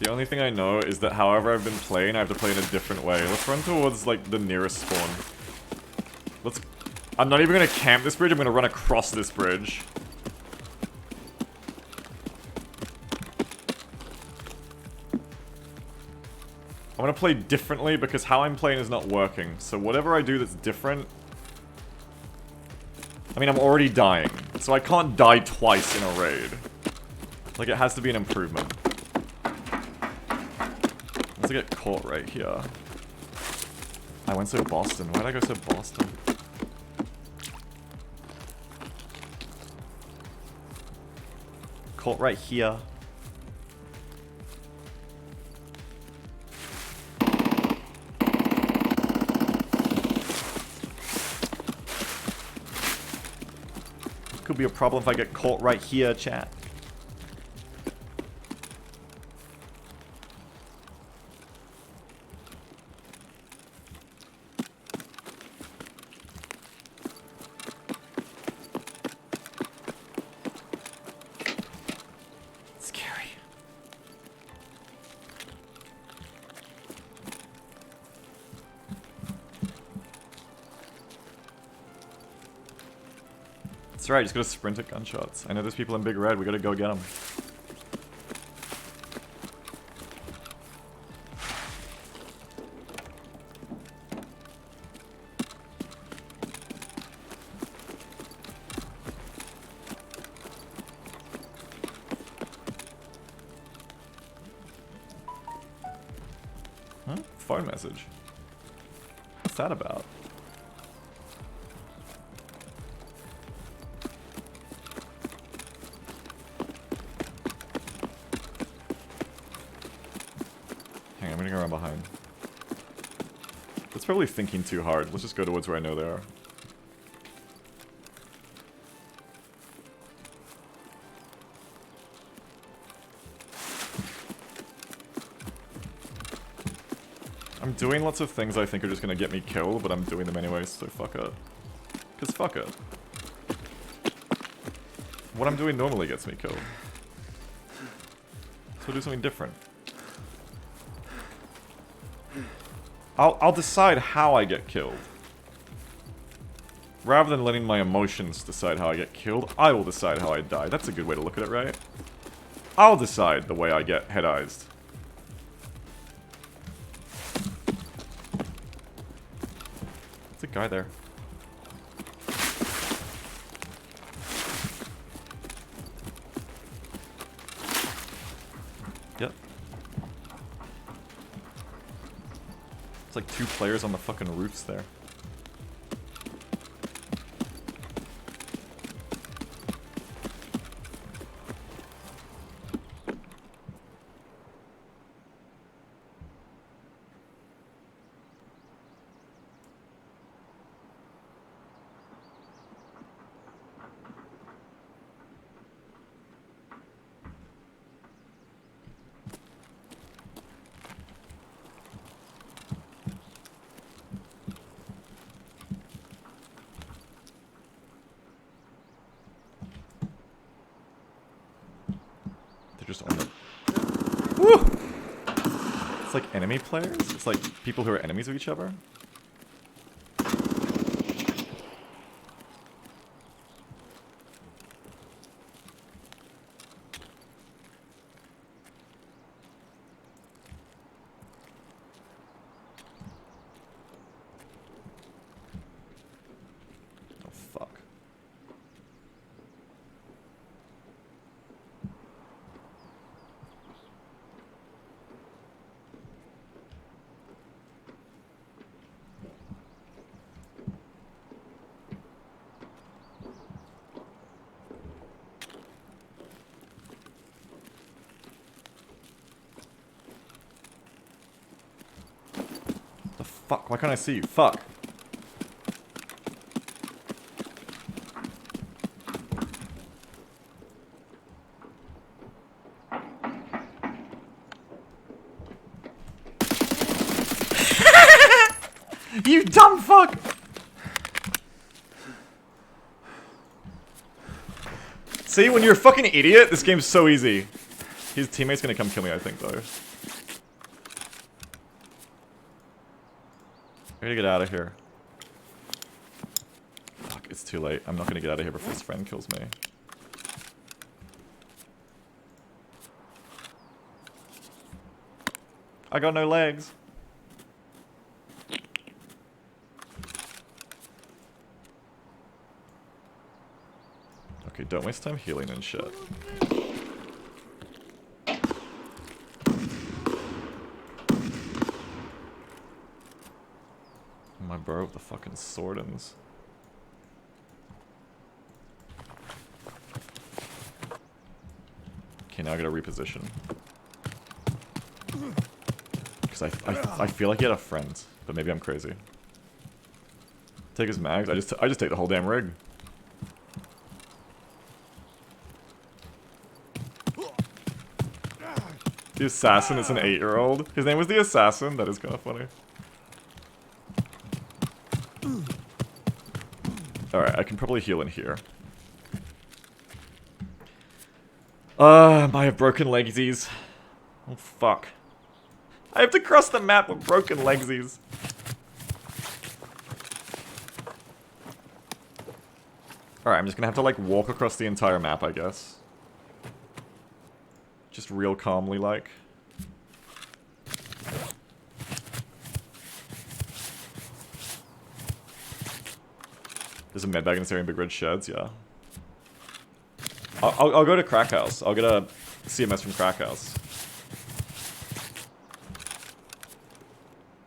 The only thing I know is that however I've been playing, I have to play in a different way. Let's run towards, like, the nearest spawn. I'm not even gonna camp this bridge, I'm gonna run across this bridge. I'm gonna play differently because how I'm playing is not working. So whatever I do that's different... I mean, I'm already dying. So I can't die twice in a raid. Like, it has to be an improvement. Let's get caught right here. I went so Boston. Why'd I go so Boston? Caught right here. Could be a problem if I get caught right here, chat. Scary. That's right, just gotta sprint at gunshots. I know there's people in Big Red, we gotta go get them. Huh? Phone message. What's that about? I'm gonna go around behind. That's probably thinking too hard. Let's just go towards where I know they are. I'm doing lots of things I think are just gonna get me killed, but I'm doing them anyways, so fuck it. Cause fuck it. What I'm doing normally gets me killed. So I'll do something different. I'll decide how I get killed. Rather than letting my emotions decide how I get killed, I will decide how I die. That's a good way to look at it, right? I'll decide the way I get head-eyes. There's a guy there. Yep. It's like 2 players on the fucking roofs there. Just on the... Woo! It's like enemy players? It's like people who are enemies of each other? Oh, fuck. Fuck, why can't I see you? Fuck. You dumb fuck! See, when you're a fucking idiot, this game's so easy. His teammate's gonna come kill me, I think, though. I gotta get out of here. Fuck, it's too late. I'm not gonna get out of here before his friend kills me. I got no legs. Okay, don't waste time healing and shit. My bro with the fucking swordins. Okay, now I gotta reposition. Because I feel like he had a friend, but maybe I'm crazy. Take his mags. I just take the whole damn rig. The assassin is an 8-year-old. His name was the assassin. That is kind of funny. Alright, I can probably heal in here. I have broken legsies. Oh, fuck. I have to cross the map with broken legsies. Alright, I'm just gonna have to, like, walk across the entire map, I guess. Just real calmly, like. There's a medbag in this area in Big Red Sheds, yeah. I'll go to Crack House. I'll get a CMS from Crack House.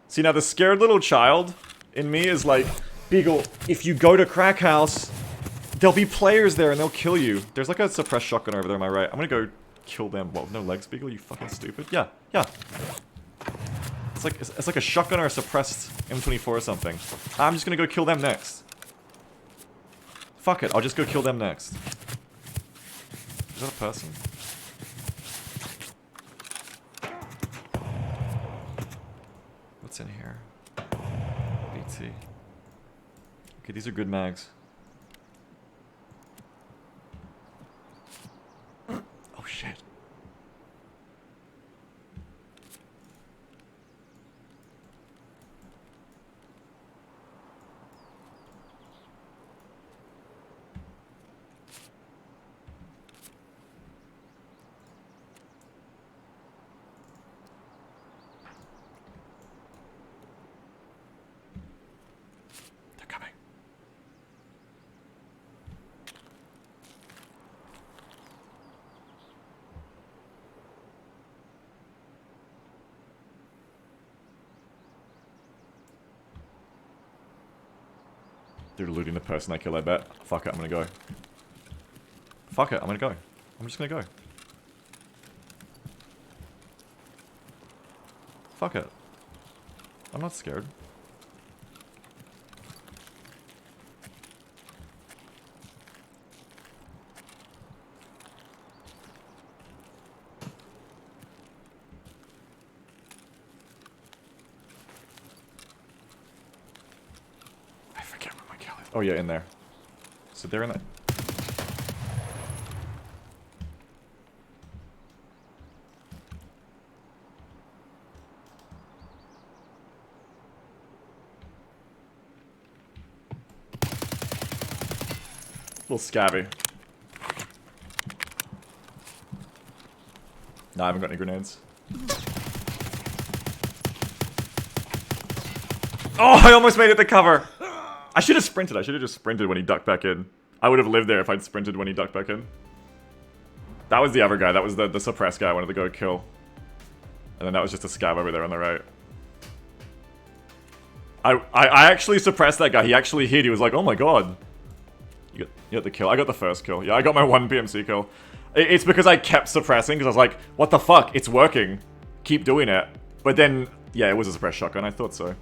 See, now the scared little child in me is like, Beagle, if you go to Crack House, there'll be players there and they'll kill you. There's like a suppressed shotgun over there, am I right? I'm gonna go kill them. What, with no legs, Beagle? You fucking stupid. Yeah, yeah. It's like a shotgun or a suppressed M24 or something. I'm just gonna go kill them next. Fuck it, I'll just go kill them next. Is that a person? What's in here? BT. Okay, these are good mags. Oh shit. They're looting the person I killed, I bet. Fuck it, I'm gonna go. Fuck it, I'm gonna go. I'm just gonna go. Fuck it. I'm not scared. Oh yeah, in there. So they're in that. Little scabby. Nah, I haven't got any grenades. Oh, I almost made it to cover! I should have sprinted. I should have just sprinted when he ducked back in. I would have lived there if I'd sprinted when he ducked back in. That was the other guy. That was the suppressed guy I wanted to go kill. And then that was just a scab over there on the right. I actually suppressed that guy. He actually hit. He was like, oh my god. You got the kill. I got the first kill. Yeah, I got my 1 PMC kill. It's because I kept suppressing, because I was like, what the fuck? It's working. Keep doing it. But then, yeah, it was a suppressed shotgun. I thought so.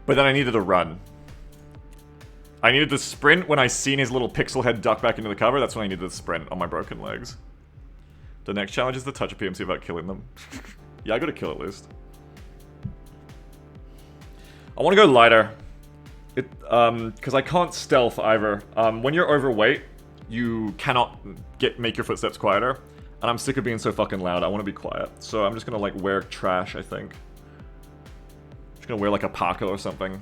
But then I needed to run. I needed to sprint when I seen his little pixel head duck back into the cover. That's when I needed to sprint on my broken legs. The next challenge is to touch a PMC without killing them. Yeah, I got a kill at least. I want to go lighter. Because I can't stealth either. When you're overweight, you cannot make your footsteps quieter. And I'm sick of being so fucking loud. I want to be quiet. So I'm just gonna like wear trash, I think. Just gonna wear like a parka or something.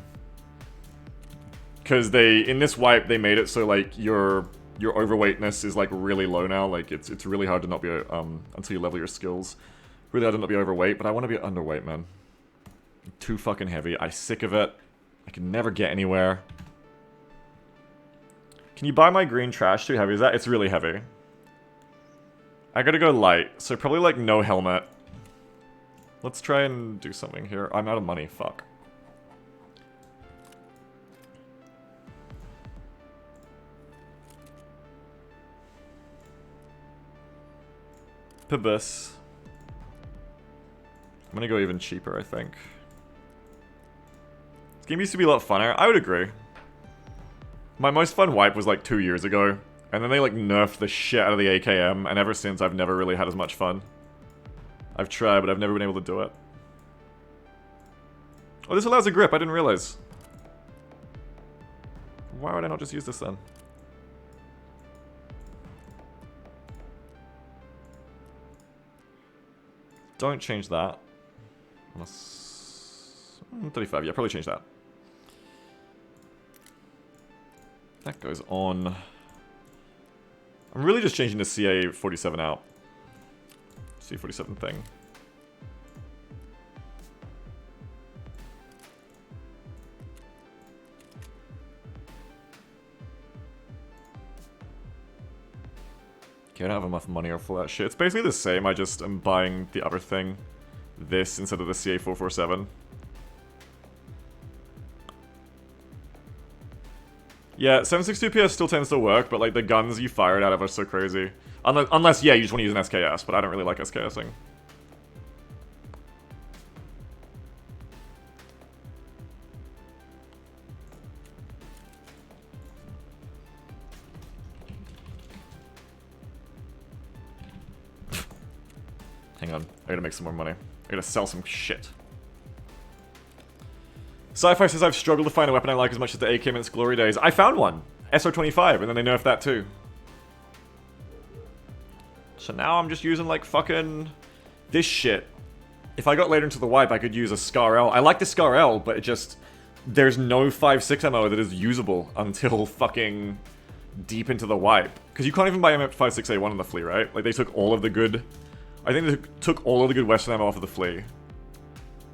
because in this wipe they made it so like your overweightness is like really low now. Like it's really hard to not be until you level your skills. Really hard to not be overweight, but I want to be underweight, man. I'm too fucking heavy. I'm sick of it. I can never get anywhere. Can you buy my green trash too heavy? It's really heavy. I gotta go light, so probably like no helmet. Let's try and do something here. I'm out of money, fuck. Pibus. I'm gonna go even cheaper, I think. This game used to be a lot funner. I would agree. My most fun wipe was like 2 years ago, and then they like nerfed the shit out of the AKM, and ever since I've never really had as much fun. I've tried, but I've never been able to do it. Oh, this allows a grip, I didn't realize. Why would I not just use this then? Don't change that. Unless... 35, yeah, probably change that. That goes on. I'm really just changing the CA47 out. C47 thing. Okay, I don't have enough money for that shit. It's basically the same, I just am buying the other thing. This instead of the CA447. Yeah, 762 PS still tends to work, but like the guns you fire it out of are so crazy. Unless, yeah, you just want to use an SKS, but I don't really like SKSing. Hang on, I gotta make some more money. I gotta sell some shit. Sci-Fi says I've struggled to find a weapon I like as much as the AK in its glory days. I found one! SR25, and then they nerfed that too. So now I'm just using like fucking this shit. If I got later into the wipe, I could use a Scar L. I like the Scar L, but it just... There's no 5.6 ammo that is usable until fucking deep into the wipe. Because you can't even buy M5.6A1 on the flea, right? Like they took all of the good... I think they took all of the good Western ammo off of the flea.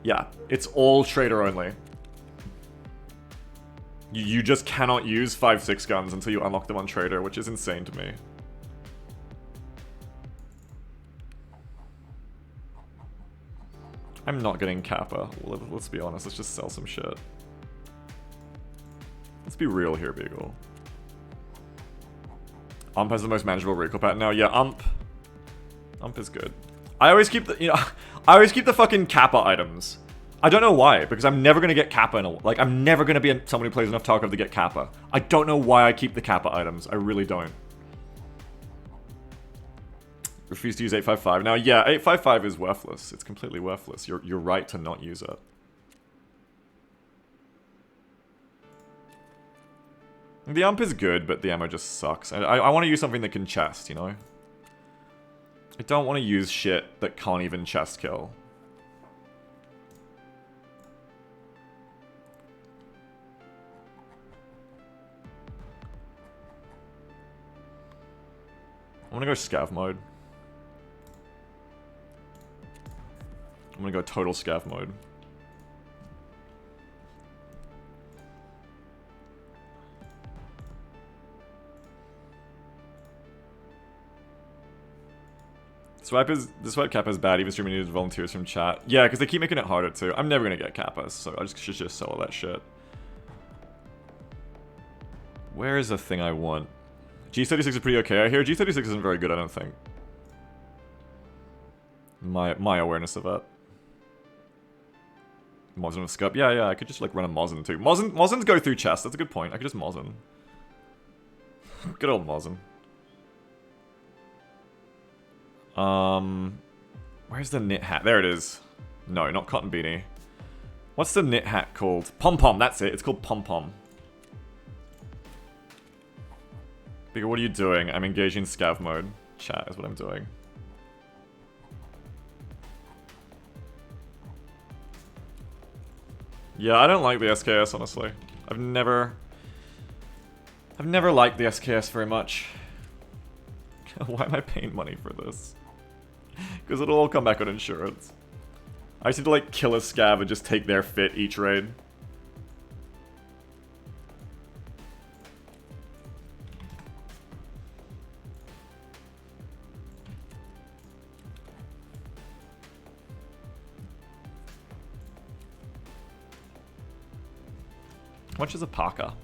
Yeah, it's all trader only. You just cannot use 5.6 guns until you unlock them on trader, which is insane to me. I'm not getting Kappa. Let's be honest, let's just sell some shit. Let's be real here, Beagle. Ump has the most manageable recoil pattern now. Yeah, Ump is good. I always keep the, I always keep the fucking Kappa items. I don't know why, because I'm never gonna get Kappa in a, like, I'm never gonna be someone who plays enough Tarkov to get Kappa. I don't know why I keep the Kappa items. I really don't. Refuse to use 855. Now, yeah, 855 is worthless. It's completely worthless. You're right to not use it. The ump is good, but the ammo just sucks. I want to use something that can chest, you know? I don't want to use shit that can't even chest kill. I'm gonna go scav mode. I'm gonna go total scav mode. The swipe cap is bad, even streaming needed volunteers from chat. Yeah, because they keep making it harder too. I'm never gonna get kappas, so I should just sell all that shit. Where is the thing I want? G36 is pretty okay, I hear. G36 isn't very good, I don't think. My awareness of that. Mosin with scope. Yeah, I could just like run a Mosin too. Mosins go through chests, that's a good point. I could just Mosin. Good old Mosin. Where's the knit hat? There it is. No, not cotton beanie. What's the knit hat called? Pom-pom, that's it. It's called pom-pom. Bigger, what are you doing? I'm engaging scav mode. Chat is what I'm doing. Yeah, I don't like the SKS, honestly. I've never I've never liked the SKS very much. Why am I paying money for this? Because it'll all come back on insurance. I just need to like kill a scav and just take their fit each raid. How much is a parka?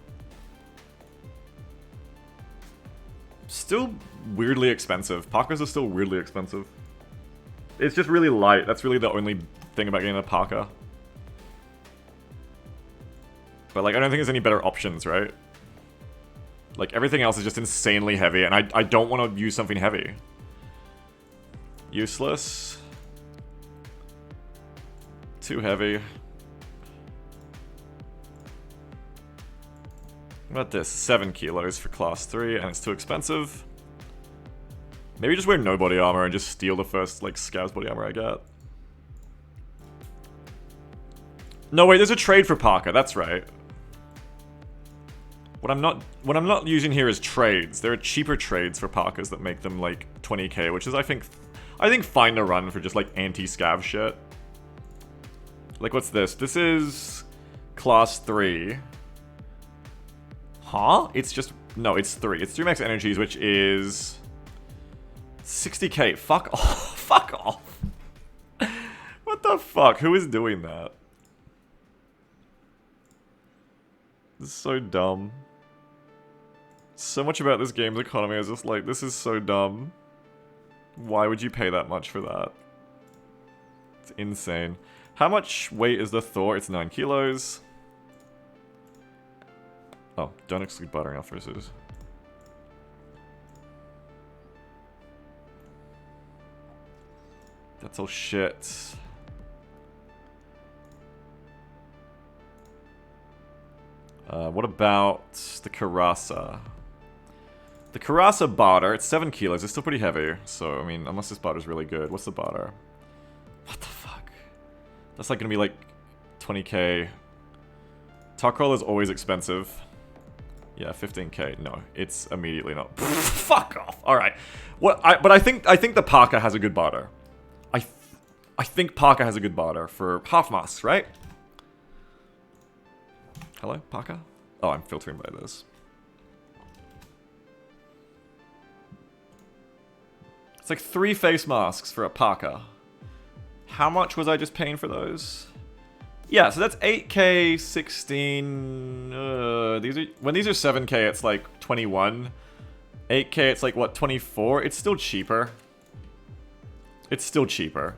Still weirdly expensive. Parkas are still weirdly expensive. It's just really light. That's really the only thing about getting a parka. But like, I don't think there's any better options, right? Like, everything else is just insanely heavy, and I don't want to use something heavy. Useless. Too heavy. What about this? 7 kilos for class 3, and it's too expensive. Maybe just wear no body armor and just steal the first, like, scav's body armor I get. No, wait, there's a trade for parka, that's right. What I'm not using here is trades. There are cheaper trades for parkas that make them, like, 20k, which is, I think fine to run for just, like, anti-scav shit. Like, what's this? This is class 3. Huh? It's just... No, it's 3. It's 3 max energies, which is... 60k. Fuck off. Fuck off. What the fuck? Who is doing that? This is so dumb. So much about this game's economy is just like, this is so dumb. Why would you pay that much for that? It's insane. How much weight is the Thor? It's 9 kilos. Oh, don't exclude buttering officers. That's all shit. What about the Karasa? The Karasa barter, it's 7 kilos, it's still pretty heavy. So, I mean, unless this barter's really good. What's the barter? What the fuck? That's like gonna be like 20k. Tarkov is always expensive. Yeah, 15k. No, it's immediately not. Fuck off. All right. But I think the parka has a good barter. I think parka has a good barter for half masks, right? Hello, parka? Oh, I'm filtering by this. It's like 3 face masks for a parka. How much was I just paying for those? Yeah, so that's 8k, 16... when these are 7k, it's like 21. 8k, it's like, what, 24? It's still cheaper. It's still cheaper.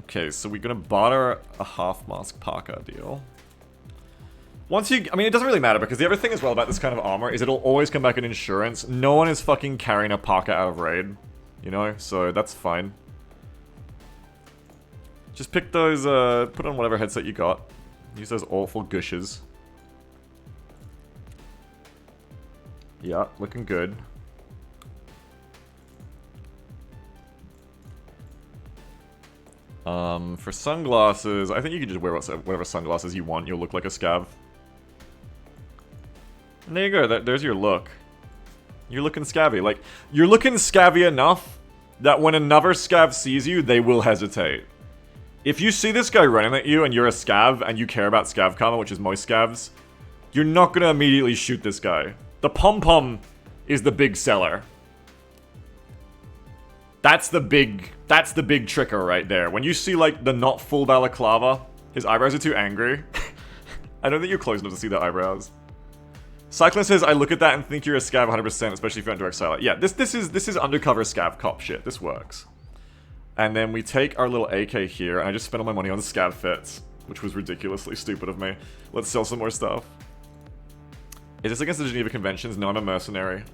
Okay, so we're gonna barter a half-mask parka deal. Once you... I mean, it doesn't really matter, because the other thing as well about this kind of armor is it'll always come back in insurance. No one is fucking carrying a parka out of raid. You know? So, that's fine. Just pick those, put on whatever headset you got. Use those awful gushes. Yeah, looking good. For sunglasses, I think you can just wear whatever sunglasses you want. You'll look like a scav. And there you go, there's your look. You're looking scabby. Like, you're looking scabby enough that when another scav sees you, they will hesitate. If you see this guy running at you and you're a scav and you care about scav karma, which is most scavs, you're not gonna immediately shoot this guy. The pom-pom is the big seller. That's the big trigger right there. When you see like the not full balaclava, his eyebrows are too angry. I don't think you're close enough to see the eyebrows. Cyclone says, I look at that and think you're a scav 100%, especially if you're on direct silent. Yeah, this is undercover scav cop shit. This works. And then we take our little AK here, and I just spent all my money on scav fits, which was ridiculously stupid of me. Let's sell some more stuff. Is this against the Geneva Conventions? No, I'm a mercenary.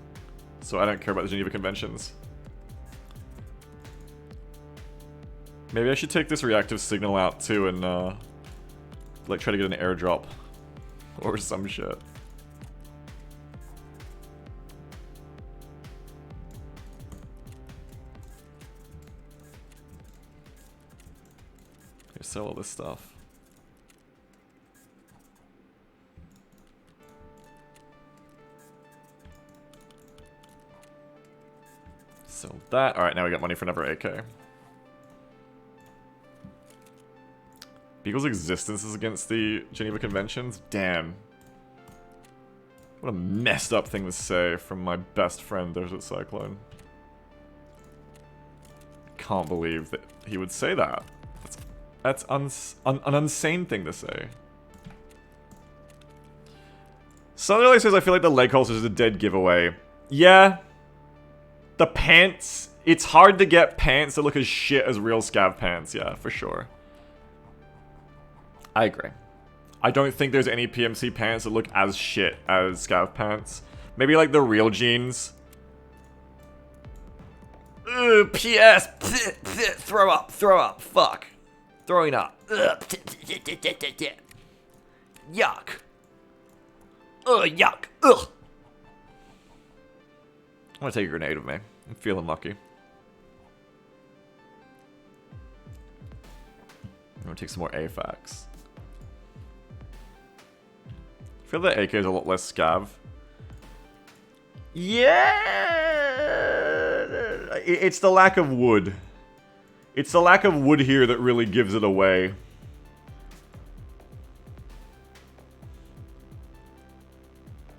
So I don't care about the Geneva Conventions. Maybe I should take this reactive signal out too and, like, try to get an airdrop. Or some shit. Here, sell all this stuff. that. Alright, now we got money for another AK. Beagle's existence is against the Geneva Conventions? Damn. What a messed up thing to say from my best friend, Desert Cyclone. Can't believe that he would say that. That's an insane thing to say. Sunny says, I feel like the leg holster is a dead giveaway. Yeah. The pants. It's hard to get pants that look as shit as real scav pants. Yeah, for sure. I agree. I don't think there's any PMC pants that look as shit as scav pants. Maybe like the real jeans. Ugh, PS. Throw up, fuck. Throwing up. Yuck. Yuck. Ugh. I'm gonna take a grenade with me. I'm feeling lucky. I'm gonna take some more AFACs. I feel the AK is a lot less scav. Yeah! It's the lack of wood. It's the lack of wood here that really gives it away.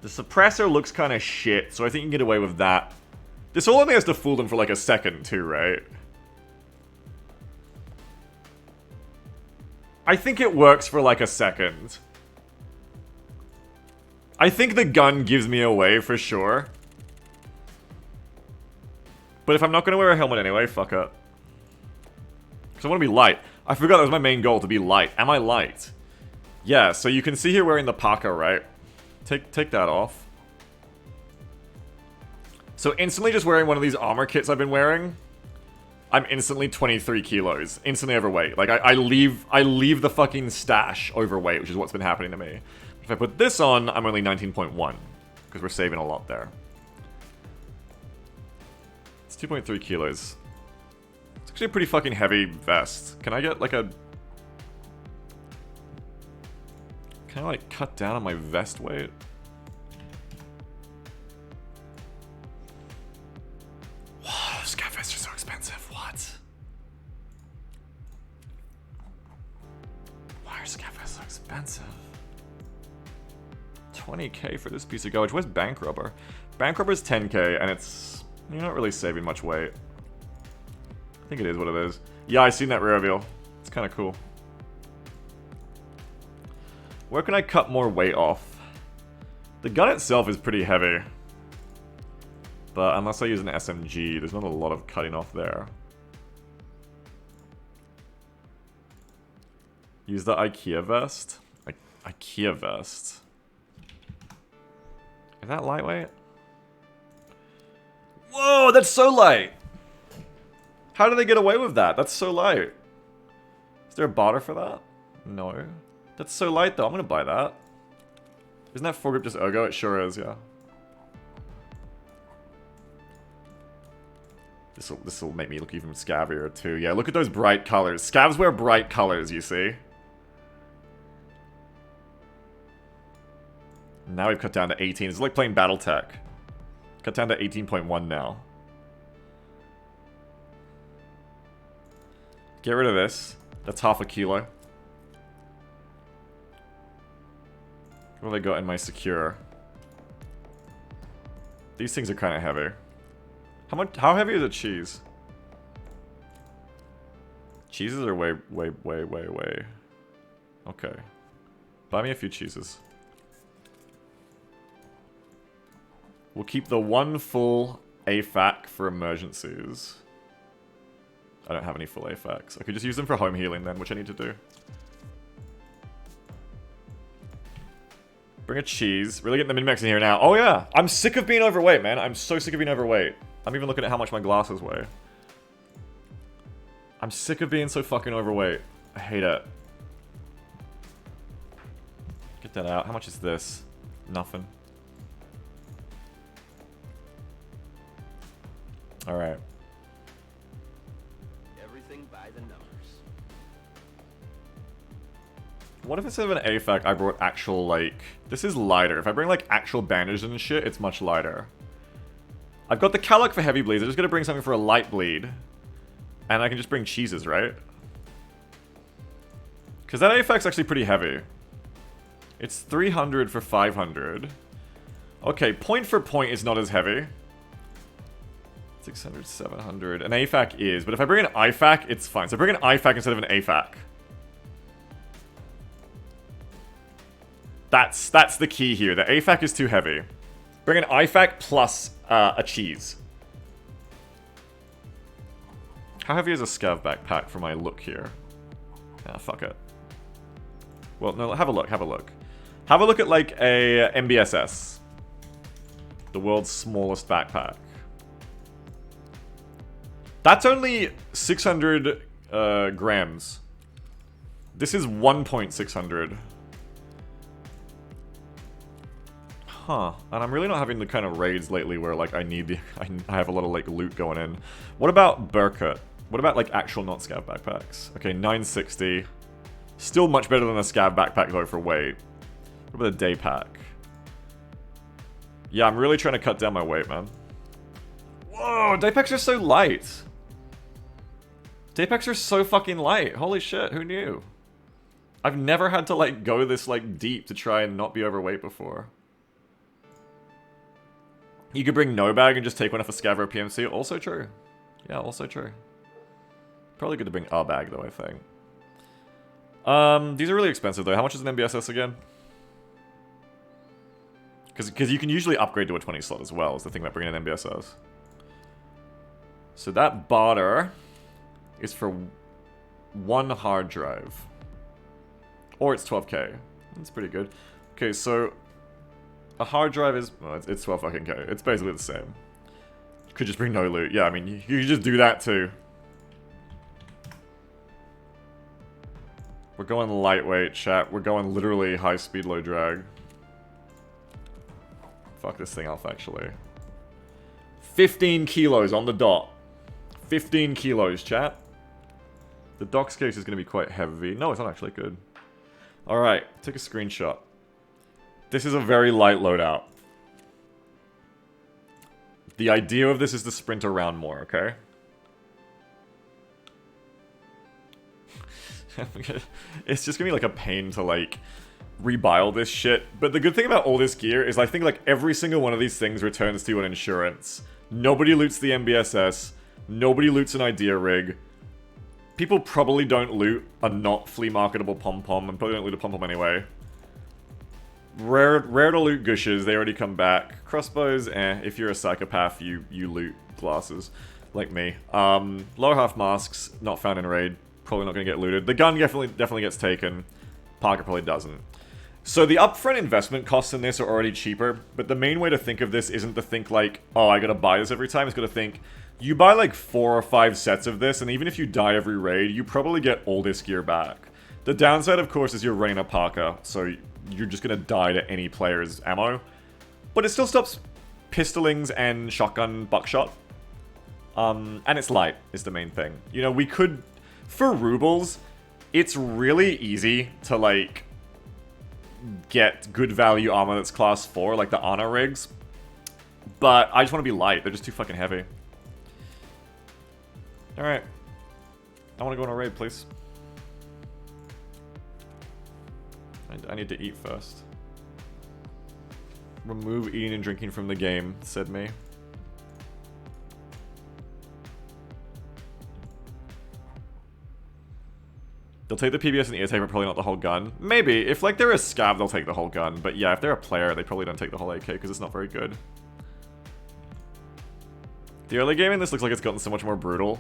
The suppressor looks kind of shit, so I think you can get away with that. This only has to fool them for like a second too, right? I think it works for like a second. I think the gun gives me away for sure. But if I'm not going to wear a helmet anyway, fuck it. Because I want to be light. I forgot that was my main goal, to be light. Am I light? Yeah, so you can see here wearing the parka, right? Take that off. So instantly just wearing one of these armor kits I've been wearing, I'm instantly 23 kilos. Instantly overweight. Like, I leave the fucking stash overweight, which is what's been happening to me. If I put this on, I'm only 19.1. Because we're saving a lot there. It's 2.3 kilos. It's actually a pretty fucking heavy vest. Can I get like a... Can I like cut down on my vest weight? Wow, those scav vests are so expensive. What? Why are scav vests so expensive? 20k for this piece of garbage. Where's bank rubber? Bank rubber is 10k, and it's... You're not really saving much weight. I think it is what it is. Yeah, I seen that rear reveal. It's kind of cool. Where can I cut more weight off? The gun itself is pretty heavy. But unless I use an SMG, there's not a lot of cutting off there. Use the IKEA vest? IKEA vest. Is that lightweight? Whoa, that's so light! How do they get away with that? That's so light. Is there a barter for that? No. That's so light though, I'm gonna buy that. Isn't that foregrip just ergo? It sure is, yeah. This'll make me look even scavier too. Yeah, look at those bright colors. Scavs wear bright colors, you see. Now we've cut down to 18. It's like playing Battletech. Cut down to 18.1 now. Get rid of this. That's half a kilo. What have I got in my secure? These things are kind of heavy. How heavy is a cheese? Cheeses are way. Okay. Buy me a few cheeses. We'll keep the one full AFAC for emergencies. I don't have any full AFACs. I could just use them for home healing then, which I need to do. Bring a cheese. Really getting the min-max in here now. Oh yeah! I'm sick of being overweight, man. I'm so sick of being overweight. I'm even looking at how much my glasses weigh. I'm sick of being so fucking overweight. I hate it. Get that out. How much is this? Nothing. Alright. Everything by the numbers. What if instead of an AFAC I brought actual, like... This is lighter. If I bring, like, actual bandages and shit, it's much lighter. I've got the Calic for heavy bleeds. I'm just gonna bring something for a light bleed. And I can just bring cheeses, right? Because that AFAC's actually pretty heavy. It's 300 for 500. Okay, point for point is not as heavy. 600, 700. An AFAC is, but if I bring an IFAC, it's fine. So bring an IFAC instead of an AFAC. That's the key here. The AFAC is too heavy. Bring an IFAC plus a cheese. How heavy is a scav backpack for my look here? Ah, fuck it. Well, no, have a look, have a look. Have a look at, like, a MBSS. The world's smallest backpack. That's only 600 grams. This is 1.600. Huh. And I'm really not having the kind of raids lately where, like, I have a lot of, like, loot going in. What about Burkut? What about, like, actual not scav backpacks? Okay, 960. Still much better than a scav backpack, though, for weight. What about a day pack? Yeah, I'm really trying to cut down my weight, man. Whoa, day packs are so light. Day packs are so fucking light. Holy shit, who knew? I've never had to, like, go this, like, deep to try and not be overweight before. You could bring no bag and just take one off a scav or a PMC. Also true. Yeah, also true. Probably good to bring a bag, though, I think. These are really expensive, though. How much is an MBSS again? Because you can usually upgrade to a 20 slot as well, is the thing about bringing an MBSS. So that barter is for one hard drive. Or it's 12k. That's pretty good. Okay, so a hard drive is... well, it's 12 fucking k. It's basically the same. You could just bring no loot. Yeah, I mean, you could just do that too. We're going lightweight, chat. We're going literally high speed, low drag. Fuck this thing off, actually. 15 kilos on the dot. 15 kilos, chat. The docs case is going to be quite heavy. No, it's not actually good. Alright, take a screenshot. This is a very light loadout. The idea of this is to sprint around more, okay? It's just gonna be like a pain to like rebile this shit. But the good thing about all this gear is I think like every single one of these things returns to an insurance. Nobody loots the MBSS. Nobody loots an idea rig. People probably don't loot a not flea marketable pom-pom and probably don't loot a pom-pom anyway. Rare to loot gushes, they already come back. Crossbows, if you're a psychopath, you loot glasses. Like me. Lower half masks, not found in raid. Probably not going to get looted. The gun definitely gets taken. Parker probably doesn't. So the upfront investment costs in this are already cheaper, but the main way to think of this isn't to think like, oh, I gotta buy this every time. It's gotta think, you buy like 4 or 5 sets of this, and even if you die every raid, you probably get all this gear back. The downside, of course, is you're running a Parker, so you're just gonna die to any player's ammo. But it still stops pistolings and shotgun buckshot. And it's light, is the main thing. You know, we could... for rubles, it's really easy to, like, get good value armor that's class 4, like the Ana rigs. But I just want to be light. They're just too fucking heavy. Alright. I want to go on a raid, please. I need to eat first. Remove eating and drinking from the game, said me. They'll take the PBS and the ear tape, but probably not the whole gun. Maybe. If, like, they're a scav, they'll take the whole gun. But yeah, if they're a player, they probably don't take the whole AK, because it's not very good. The early game in this looks like it's gotten so much more brutal.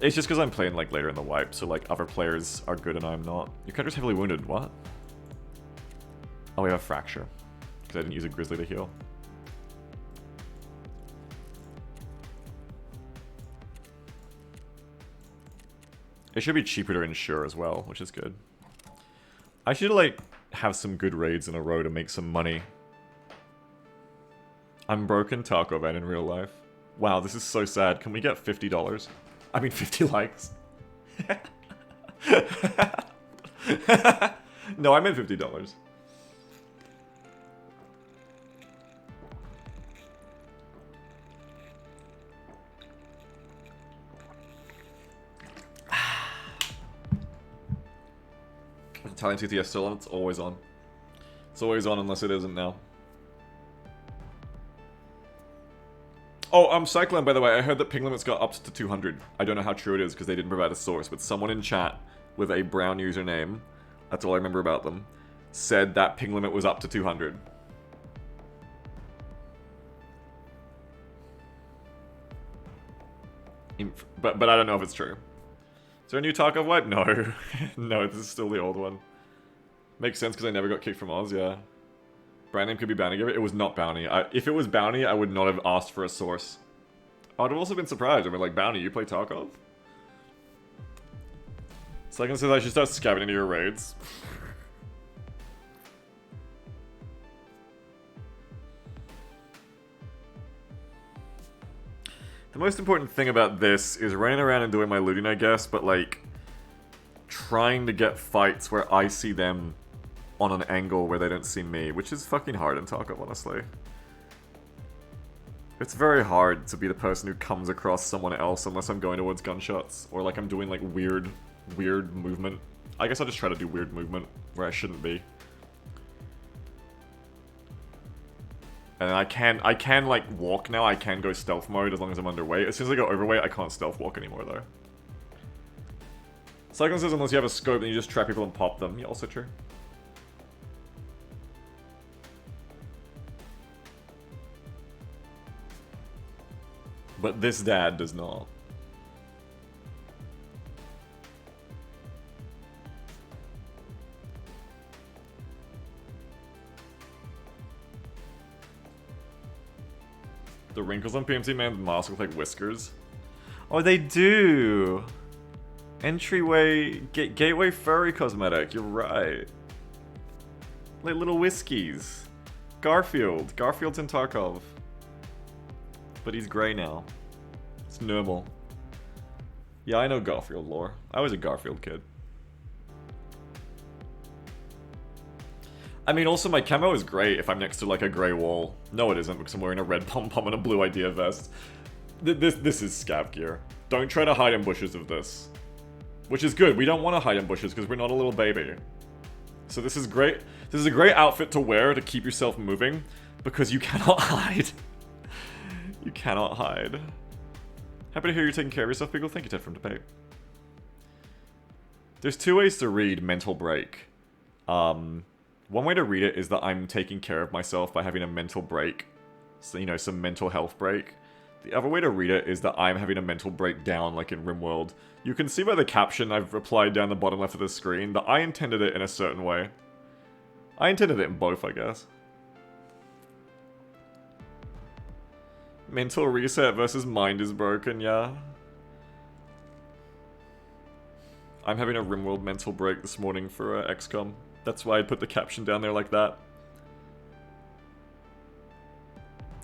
It's just because I'm playing, like, later in the wipe, so, like, other players are good and I'm not. Your character's heavily wounded. What? Oh, we have a fracture. Because I didn't use a grizzly to heal. It should be cheaper to insure as well, which is good. I should, like, have some good raids in a row to make some money. I'm broken Tarkov in real life. Wow, this is so sad. Can we get $50? I mean, 50 likes. No, I meant $50. Italian TTS still on? It's always on. It's always on unless it isn't now. Oh, Cyclone, by the way, I heard that ping limits got up to 200. I don't know how true it is because they didn't provide a source, but someone in chat with a brown username, that's all I remember about them, said that ping limit was up to 200. But I don't know if it's true. Is there a new Tarkov wipe? No. No, this is still the old one. Makes sense because I never got kicked from Oz, yeah. Brand name could be Bounty Giver. It was not Bounty. If it was Bounty, I would not have asked for a source. I would have also been surprised. I mean, like, Bounty, you play Tarkov? Second says I should start scabbing into your raids. The most important thing about this is running around and doing my looting, I guess, but, like, trying to get fights where I see them on an angle where they don't see me, which is fucking hard in Tarkov, honestly. It's very hard to be the person who comes across someone else unless I'm going towards gunshots, or like I'm doing like weird movement. I guess I'll just try to do weird movement where I shouldn't be. And I can like walk now, I can go stealth mode as long as I'm underweight. As soon as I go overweight, I can't stealth walk anymore though. Cyclone says unless you have a scope, then you just trap people and pop them. Yeah, also true. But this dad does not. The wrinkles on PMC Man's mask look like whiskers. Oh, they do! Entryway... Gateway furry cosmetic, you're right. Like little whiskies. Garfield. Garfield's in Tarkov. But he's grey now. It's normal. Yeah, I know Garfield lore. I was a Garfield kid. I mean, also my camo is great if I'm next to like a grey wall. No, it isn't because I'm wearing a red pom-pom and a blue idea vest. This is scab gear. Don't try to hide in bushes of this. Which is good. We don't want to hide in bushes because we're not a little baby. So this is great. This is a great outfit to wear to keep yourself moving because you cannot hide. You cannot hide. Happy to hear you're taking care of yourself, people. Thank you, Ted, from debate. There's two ways to read mental break. One way to read it is that I'm taking care of myself by having a mental break. So, you know, some mental health break. The other way to read it is that I'm having a mental breakdown, like in RimWorld. You can see by the caption I've applied down the bottom left of the screen that I intended it in a certain way. I intended it in both, I guess. Mental reset versus mind is broken, yeah. I'm having a RimWorld mental break this morning for XCOM. That's why I put the caption down there like that.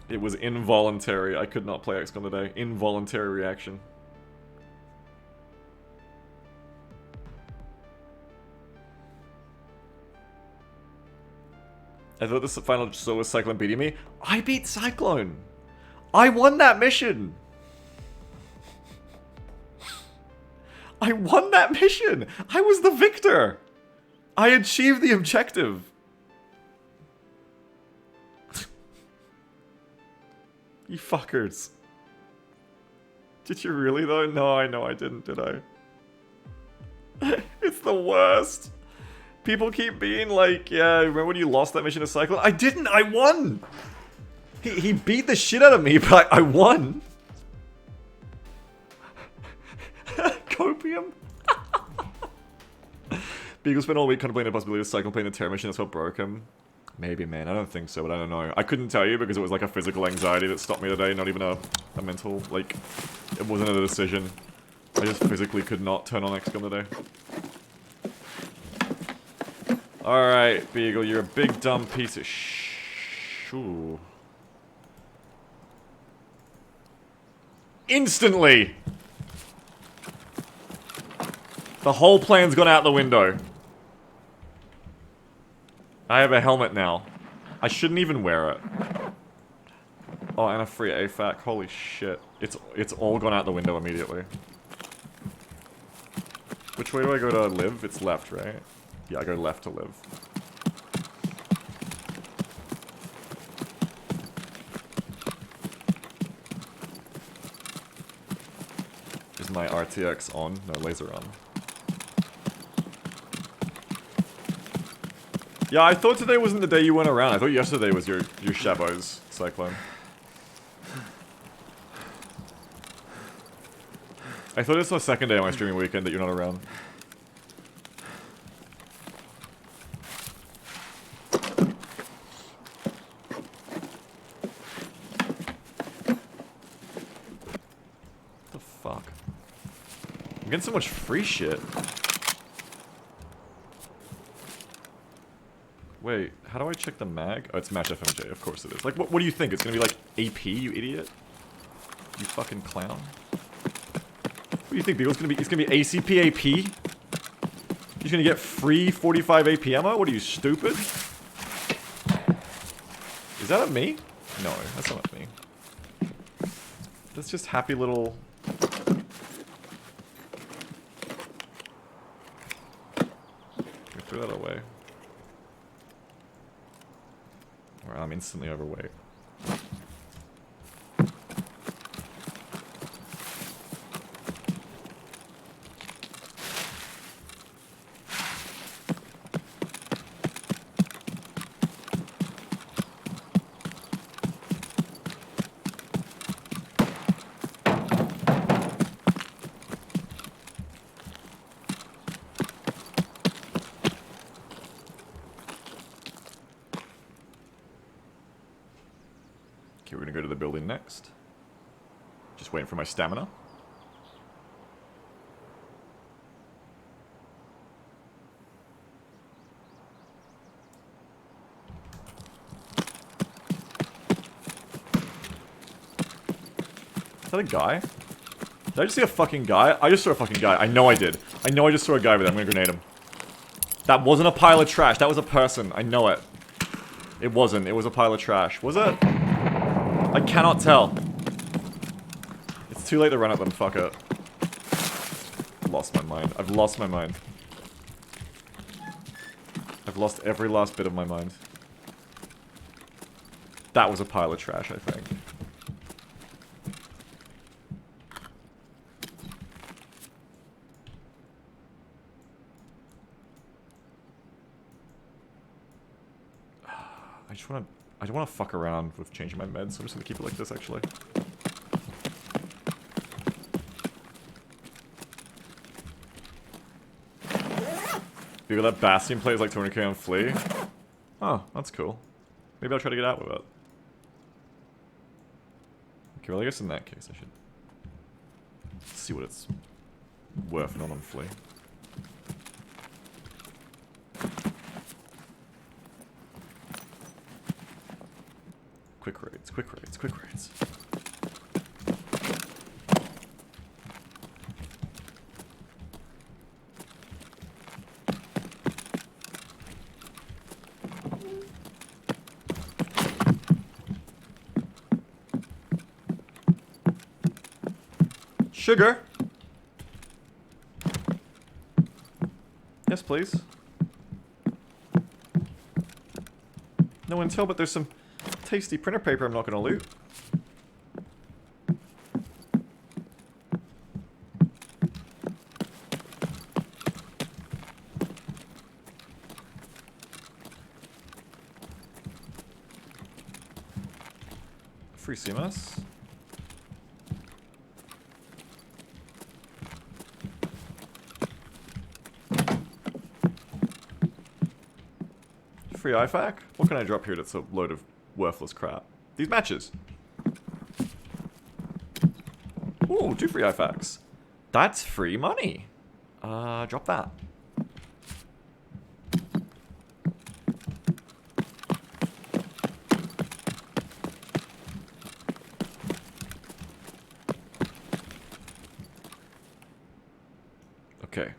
It was involuntary. I could not play XCOM today. Involuntary reaction. I thought this final solo was Cyclone beating me. I beat Cyclone! I won that mission! I won that mission! I was the victor! I achieved the objective! You fuckers. Did you really though? No, I know I didn't, did I? It's the worst! People keep being like, yeah, remember when you lost that mission to Cyclone? I didn't! I won! He beat the shit out of me, but I won! Copium? Beagle spent all week contemplating the possibility of Cyclone playing the terror mission, that's what broke him. Maybe, man. I don't think so, but I don't know. I couldn't tell you because it was like a physical anxiety that stopped me today, not even a mental, like, it wasn't a decision. I just physically could not turn on XCOM today. Alright, Beagle, you're a big dumb piece of Ooh. Instantly! The whole plan's gone out the window. I have a helmet now. I shouldn't even wear it. Oh, and a free AFAC. Holy shit. It's all gone out the window immediately. Which way do I go to live? It's left, right? Yeah, I go left to live. Is my RTX on? No, laser on. Yeah, I thought today wasn't the day you went around. I thought yesterday was your Shabo's cyclone. I thought it's the second day of my streaming weekend that you're not around. What the fuck? I'm getting so much free shit. Wait, how do I check the mag? Oh, it's match FMJ, of course it is. Like, what do you think? It's gonna be like AP, you idiot? You fucking clown. What do you think, Beagle? It's gonna be ACP AP? He's gonna get free 45 AP ammo? What are you, stupid? Is that at me? No, that's not at me. That's just happy little... Throw that away. Or I'm instantly overweight. Okay, we're gonna go to the building next. Just waiting for my stamina. Is that a guy? Did I just see a fucking guy? I just saw a fucking guy. I know I did. I know I just saw a guy over there. I'm gonna grenade him. That wasn't a pile of trash. That was a person. I know it. It wasn't. It was a pile of trash. Was it? I cannot tell. It's too late to run at them. Fuck it. Lost my mind. I've lost my mind. I've lost every last bit of my mind. That was a pile of trash, I think. I don't want to fuck around with changing my meds, so I'm just gonna keep it like this, actually. Because that Bastion plays like 200k on Flea. Oh, that's cool. Maybe I'll try to get out with it. Okay, well I guess in that case I should see what it's worth not on Flea. Quick raids, quick raids, quick raids. Sugar? Yes, please. No intel, but there's some tasty printer paper I'm not gonna loot. Free CMS. Free IFAC? What can I drop here that's a load of worthless crap? These matches. Ooh, 2 free IFACs. That's free money. Drop that. Okay.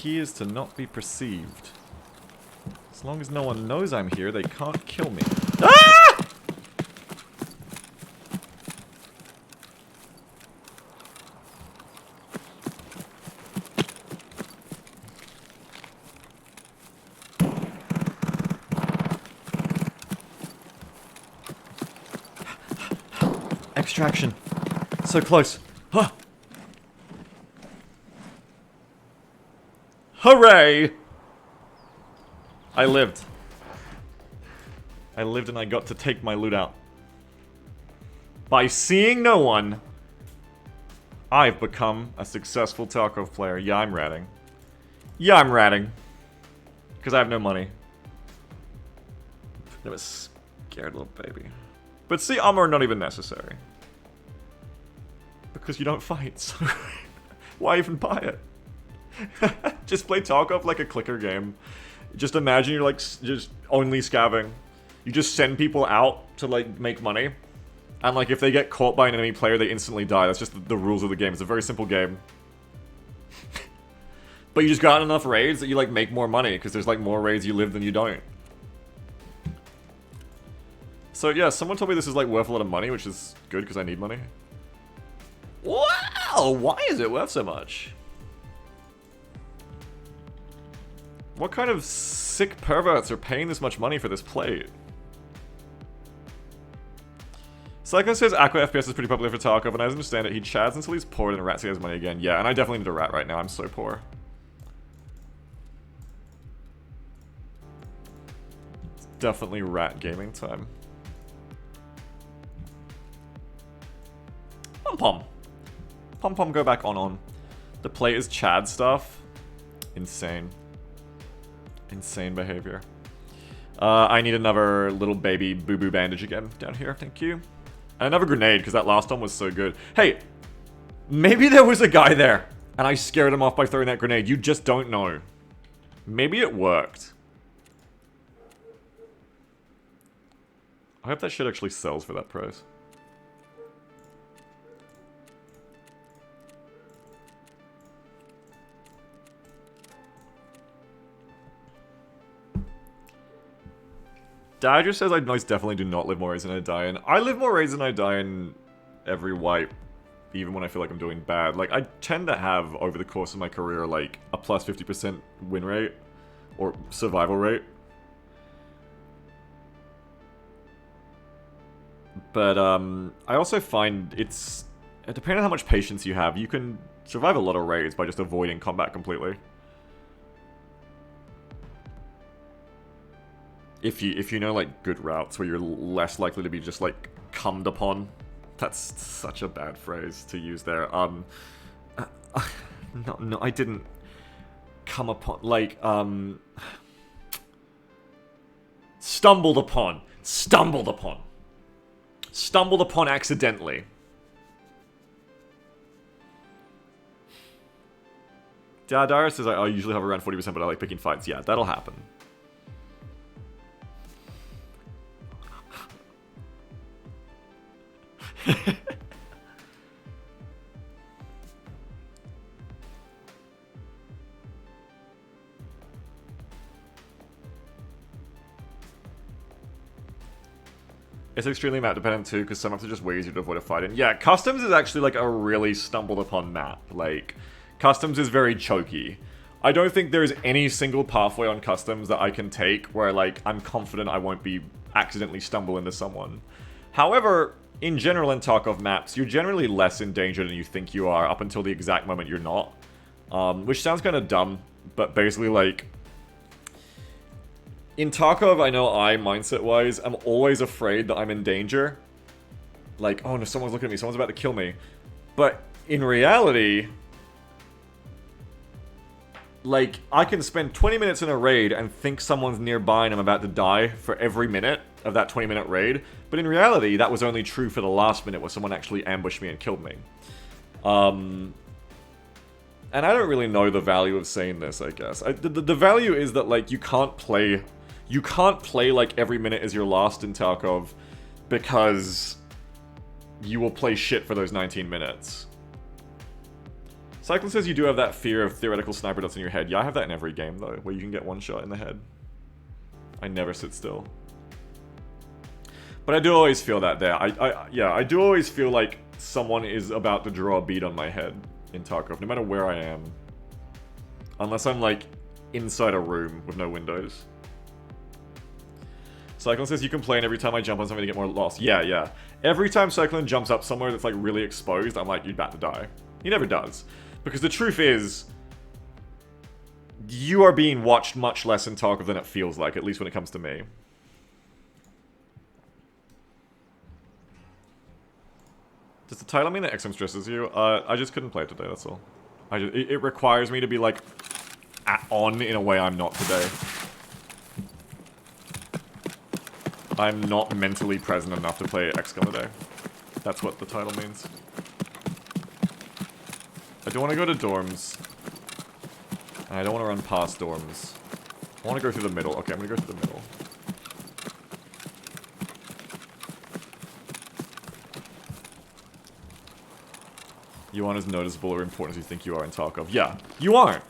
key is to not be perceived. As long as no one knows I'm here, they can't kill me. Ah! Extraction. So close. Huh. Hooray! I lived. I lived and I got to take my loot out. By seeing no one, I've become a successful Tarkov player. Yeah, I'm ratting. Yeah, I'm ratting. Because I have no money. That was scared little baby. But see, armor not even necessary. Because you don't fight, so why even buy it? Just play Tarkov like a clicker game. Just imagine you're like just only scavving. You just send people out to like make money. And like if they get caught by an enemy player, they instantly die. That's just the rules of the game. It's a very simple game. But you just got enough raids that you like make more money because there's like more raids you live than you don't. So yeah, someone told me this is like worth a lot of money, which is good because I need money. Wow, why is it worth so much? What kind of sick perverts are paying this much money for this plate? Psycho says Aqua FPS is pretty popular for Tarkov, and I understand it. He chads until he's poor and rats he has money again. Yeah, and I definitely need a rat right now. I'm so poor. It's definitely rat gaming time. Pom-pom. Pom-pom, go back on. The plate is Chad stuff. Insane. Insane behavior. I need another little baby boo-boo bandage again down here, thank you. And another grenade, because that last one was so good. Hey, maybe there was a guy there, and I scared him off by throwing that grenade. You just don't know. Maybe it worked. I hope that shit actually sells for that price. Dad says I most definitely do not live more raids than I die in. I live more raids than I die in every wipe, even when I feel like I'm doing bad. Like, I tend to have, over the course of my career, like, a plus 50% win rate, or survival rate. But, I also find it's, depending on how much patience you have, you can survive a lot of raids by just avoiding combat completely. If you know, like, good routes where you're less likely to be just, like, cummed upon. That's such a bad phrase to use there. No, I didn't come upon, like, stumbled upon. Stumbled upon. Stumbled upon accidentally. Dara says I usually have around 40%, but I like picking fights. Yeah, that'll happen. It's extremely map dependent too, because some maps are just way easier to avoid a fight in. Yeah, Customs is actually like a really stumbled upon map. Like, Customs is very choky. I don't think there's any single pathway on Customs that I can take where, like, I'm confident I won't be accidentally stumble into someone. However, in general in Tarkov maps, you're generally less in danger than you think you are up until the exact moment you're not. Which sounds kind of dumb, but basically, like, in Tarkov, I know mindset-wise, I'm always afraid that I'm in danger. Like, oh no, someone's looking at me, someone's about to kill me. But in reality, like, I can spend 20 minutes in a raid and think someone's nearby and I'm about to die for every minute of that 20-minute raid. But in reality, that was only true for the last minute where someone actually ambushed me and killed me. And I don't really know the value of saying this, I guess. The value is that, like, you can't play like every minute is your last in Tarkov because you will play shit for those 19 minutes. Cyclone says you do have that fear of theoretical sniper dots in your head. Yeah, I have that in every game, though, where you can get one shot in the head. I never sit still. But I do always feel that there. Yeah, I do always feel like someone is about to draw a bead on my head in Tarkov, no matter where I am. Unless I'm, like, inside a room with no windows. Cyclone says you complain every time I jump on something to get more lost. Yeah, yeah. Every time Cyclone jumps up somewhere that's, like, really exposed, I'm like, you're about to die. He never does. Because the truth is, you are being watched much less in Tarkov than it feels like, at least when it comes to me. Does the title mean that XM stresses you? I just couldn't play it today, that's all. It requires me to be, like, on in a way I'm not today. I'm not mentally present enough to play XCOM today. That's what the title means. I don't want to go to dorms. And I don't want to run past dorms. I want to go through the middle. Okay, I'm going to go through the middle. You aren't as noticeable or important as you think you are in Tarkov. Yeah, you aren't.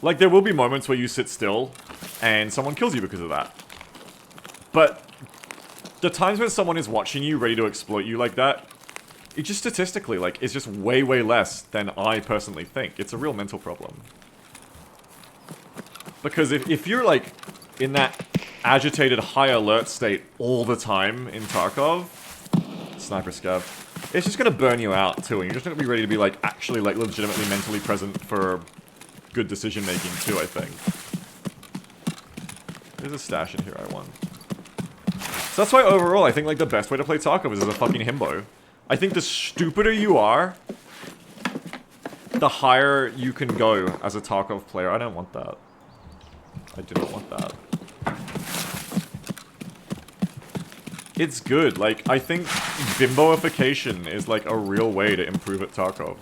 Like, there will be moments where you sit still and someone kills you because of that. But the times when someone is watching you, ready to exploit you like that, it just statistically, like, it's just way, way less than I personally think. It's a real mental problem. Because if you're, like, in that agitated, high alert state all the time in Tarkov, Sniper Scav, it's just gonna burn you out too, and you're just gonna be ready to be, like, actually, like, legitimately mentally present for good decision making too, I think. There's a stash in here I want. So that's why overall, I think, like, the best way to play Tarkov is as a fucking himbo. I think the stupider you are, the higher you can go as a Tarkov player. I don't want that. I do not want that. It's good. Like, I think bimboification is, like, a real way to improve at Tarkov.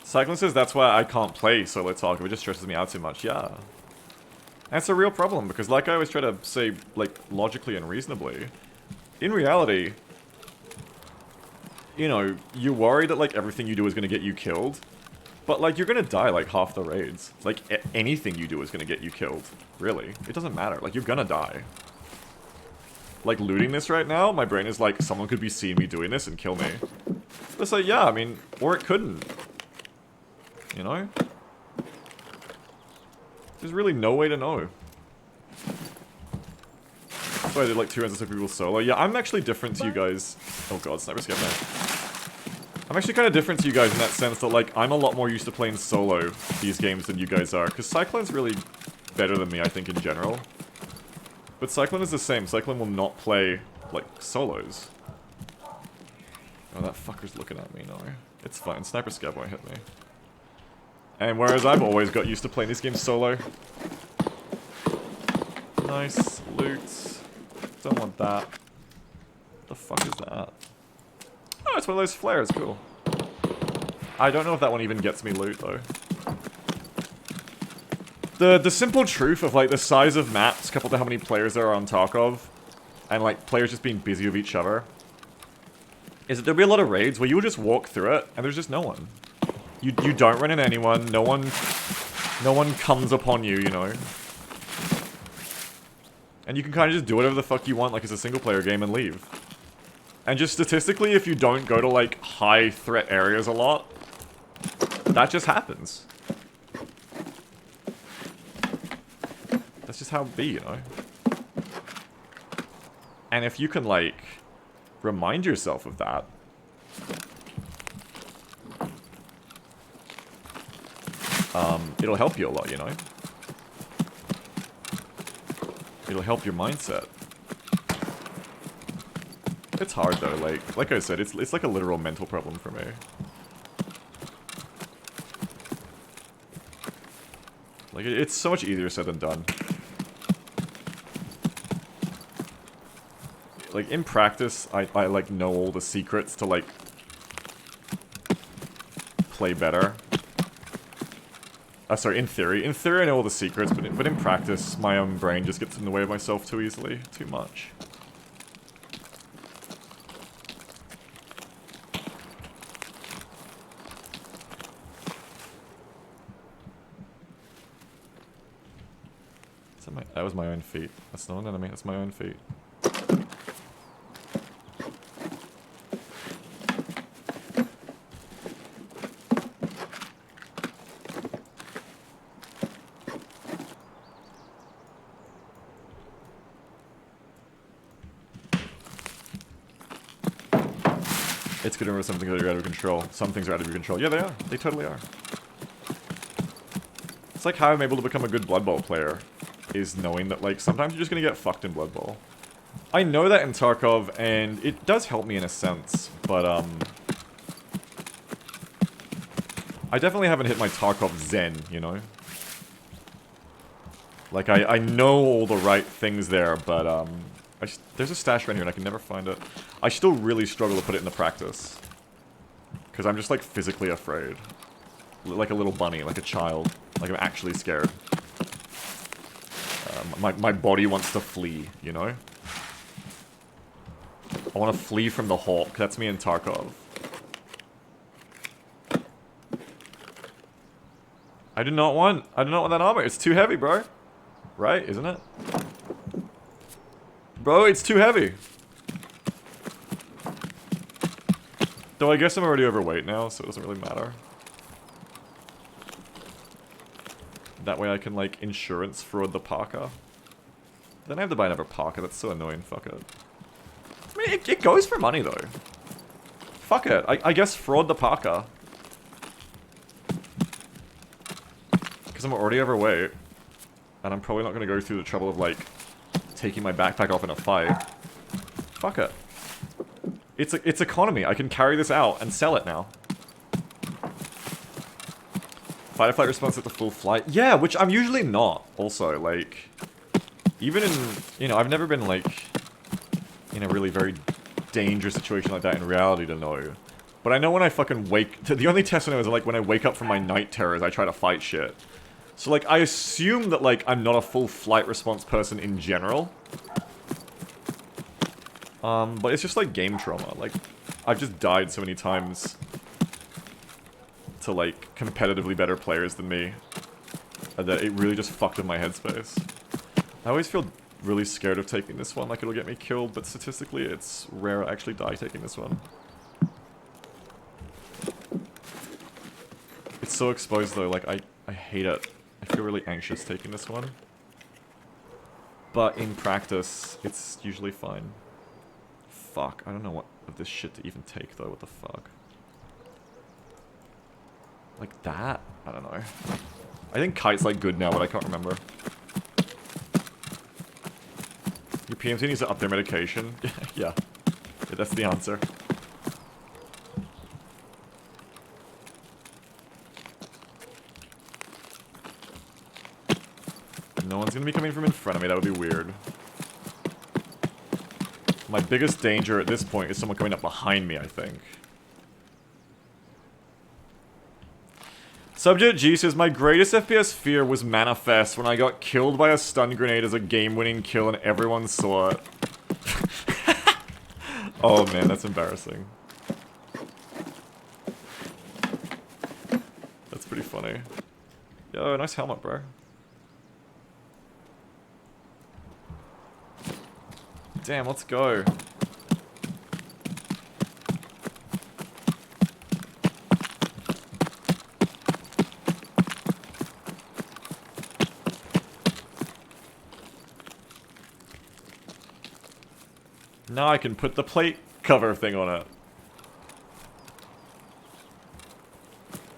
Cyclone says that's why I can't play solo Tarkov. It just stresses me out too much. Yeah. That's a real problem, because like I always try to say, like, logically and reasonably, in reality, you know, you worry that, like, everything you do is going to get you killed, but, like, you're going to die, like, half the raids. Like, anything you do is going to get you killed, really. It doesn't matter. Like, you're going to die. Like, looting this right now, my brain is like, someone could be seeing me doing this and kill me. It's like, yeah, I mean, or it couldn't. You know? There's really no way to know. That's why I did like 2 rounds of people solo. Yeah, I'm actually different to you guys. Oh god, Sniper Scav man. I'm actually kind of different to you guys in that sense that, like, I'm a lot more used to playing solo these games than you guys are. Because Cyclone's really better than me, I think, in general. But Cyclone is the same. Cyclone will not play, like, solos. Oh, that fucker's looking at me now. It's fine. Sniper Scav won't hit me. And whereas I've always got used to playing these games solo. Nice loot. Don't want that. The fuck is that? Oh, it's one of those flares. Cool. I don't know if that one even gets me loot, though. The simple truth of, like, the size of maps coupled to how many players there are on Tarkov, and, like, players just being busy with each other, is that there'll be a lot of raids where you'll just walk through it, and there's just no one. You don't run into anyone, no one comes upon you, you know. And you can kind of just do whatever the fuck you want, like it's a single player game, and leave. And just statistically, if you don't go to, like, high threat areas a lot, that just happens. That's just how it be, you know. And if you can, like, remind yourself of that, it'll help you a lot, you know? It'll help your mindset. It's hard though, like I said, it's like a literal mental problem for me. Like, it's so much easier said than done. Like, in practice, I like, know all the secrets to, like, play better. Sorry, in theory. In theory I know all the secrets, but in practice, my own brain just gets in the way of myself too easily. Too much. That was my own feet. That's not an enemy, that's my own feet. It's good to remember something that are out of control. Some things are out of your control. Yeah, they are. They totally are. It's like how I'm able to become a good Blood Bowl player. Is knowing that, like, sometimes you're just gonna get fucked in Blood Bowl. I know that in Tarkov, and it does help me in a sense, but, I definitely haven't hit my Tarkov zen, you know? Like, I know all the right things there, but, there's a stash right here and I can never find it. I still really struggle to put it into practice. Because I'm just, like, physically afraid. Like a little bunny, like a child. Like, I'm actually scared. My body wants to flee, you know? I want to flee from the Hawk. That's me in Tarkov. I do not want that armor. It's too heavy, bro. Right, isn't it? Bro, it's too heavy. Though I guess I'm already overweight now, so it doesn't really matter. That way I can, like, insurance fraud the parka. Then I have to buy another parka, that's so annoying, fuck it. I mean, it goes for money, though. Fuck it, I guess fraud the parka. Because I'm already overweight. And I'm probably not going to go through the trouble of, like, taking my backpack off in a fight. Fuck it. It's economy, I can carry this out and sell it now. Fight or flight response at the full flight. Yeah, which I'm usually not, also, like... Even in, you know, I've never been, like, in a really very dangerous situation like that in reality to know. But I know when I fucking wake... The only test I know is, like, when I wake up from my night terrors, I try to fight shit. So, like, I assume that, like, I'm not a full flight response person in general. But it's just, like, game trauma. Like, I've just died so many times to, like, competitively better players than me. That it really just fucked with my headspace. I always feel really scared of taking this one, like it'll get me killed, but statistically it's rare I actually die taking this one. It's so exposed though, like I hate it. I feel really anxious taking this one. But in practice, it's usually fine. Fuck, I don't know what of this shit to even take though, what the fuck. Like that? I don't know. I think Kite's like good now, but I can't remember. Your PMC needs to up their medication? Yeah, that's the answer. No one's gonna be coming from in front of me, that would be weird. My biggest danger at this point is someone coming up behind me, I think. Subject G says, my greatest FPS fear was manifest when I got killed by a stun grenade as a game-winning kill and everyone saw it. Oh man, that's embarrassing. That's pretty funny. Yo, nice helmet, bro. Damn, let's go. Now I can put the plate cover thing on it.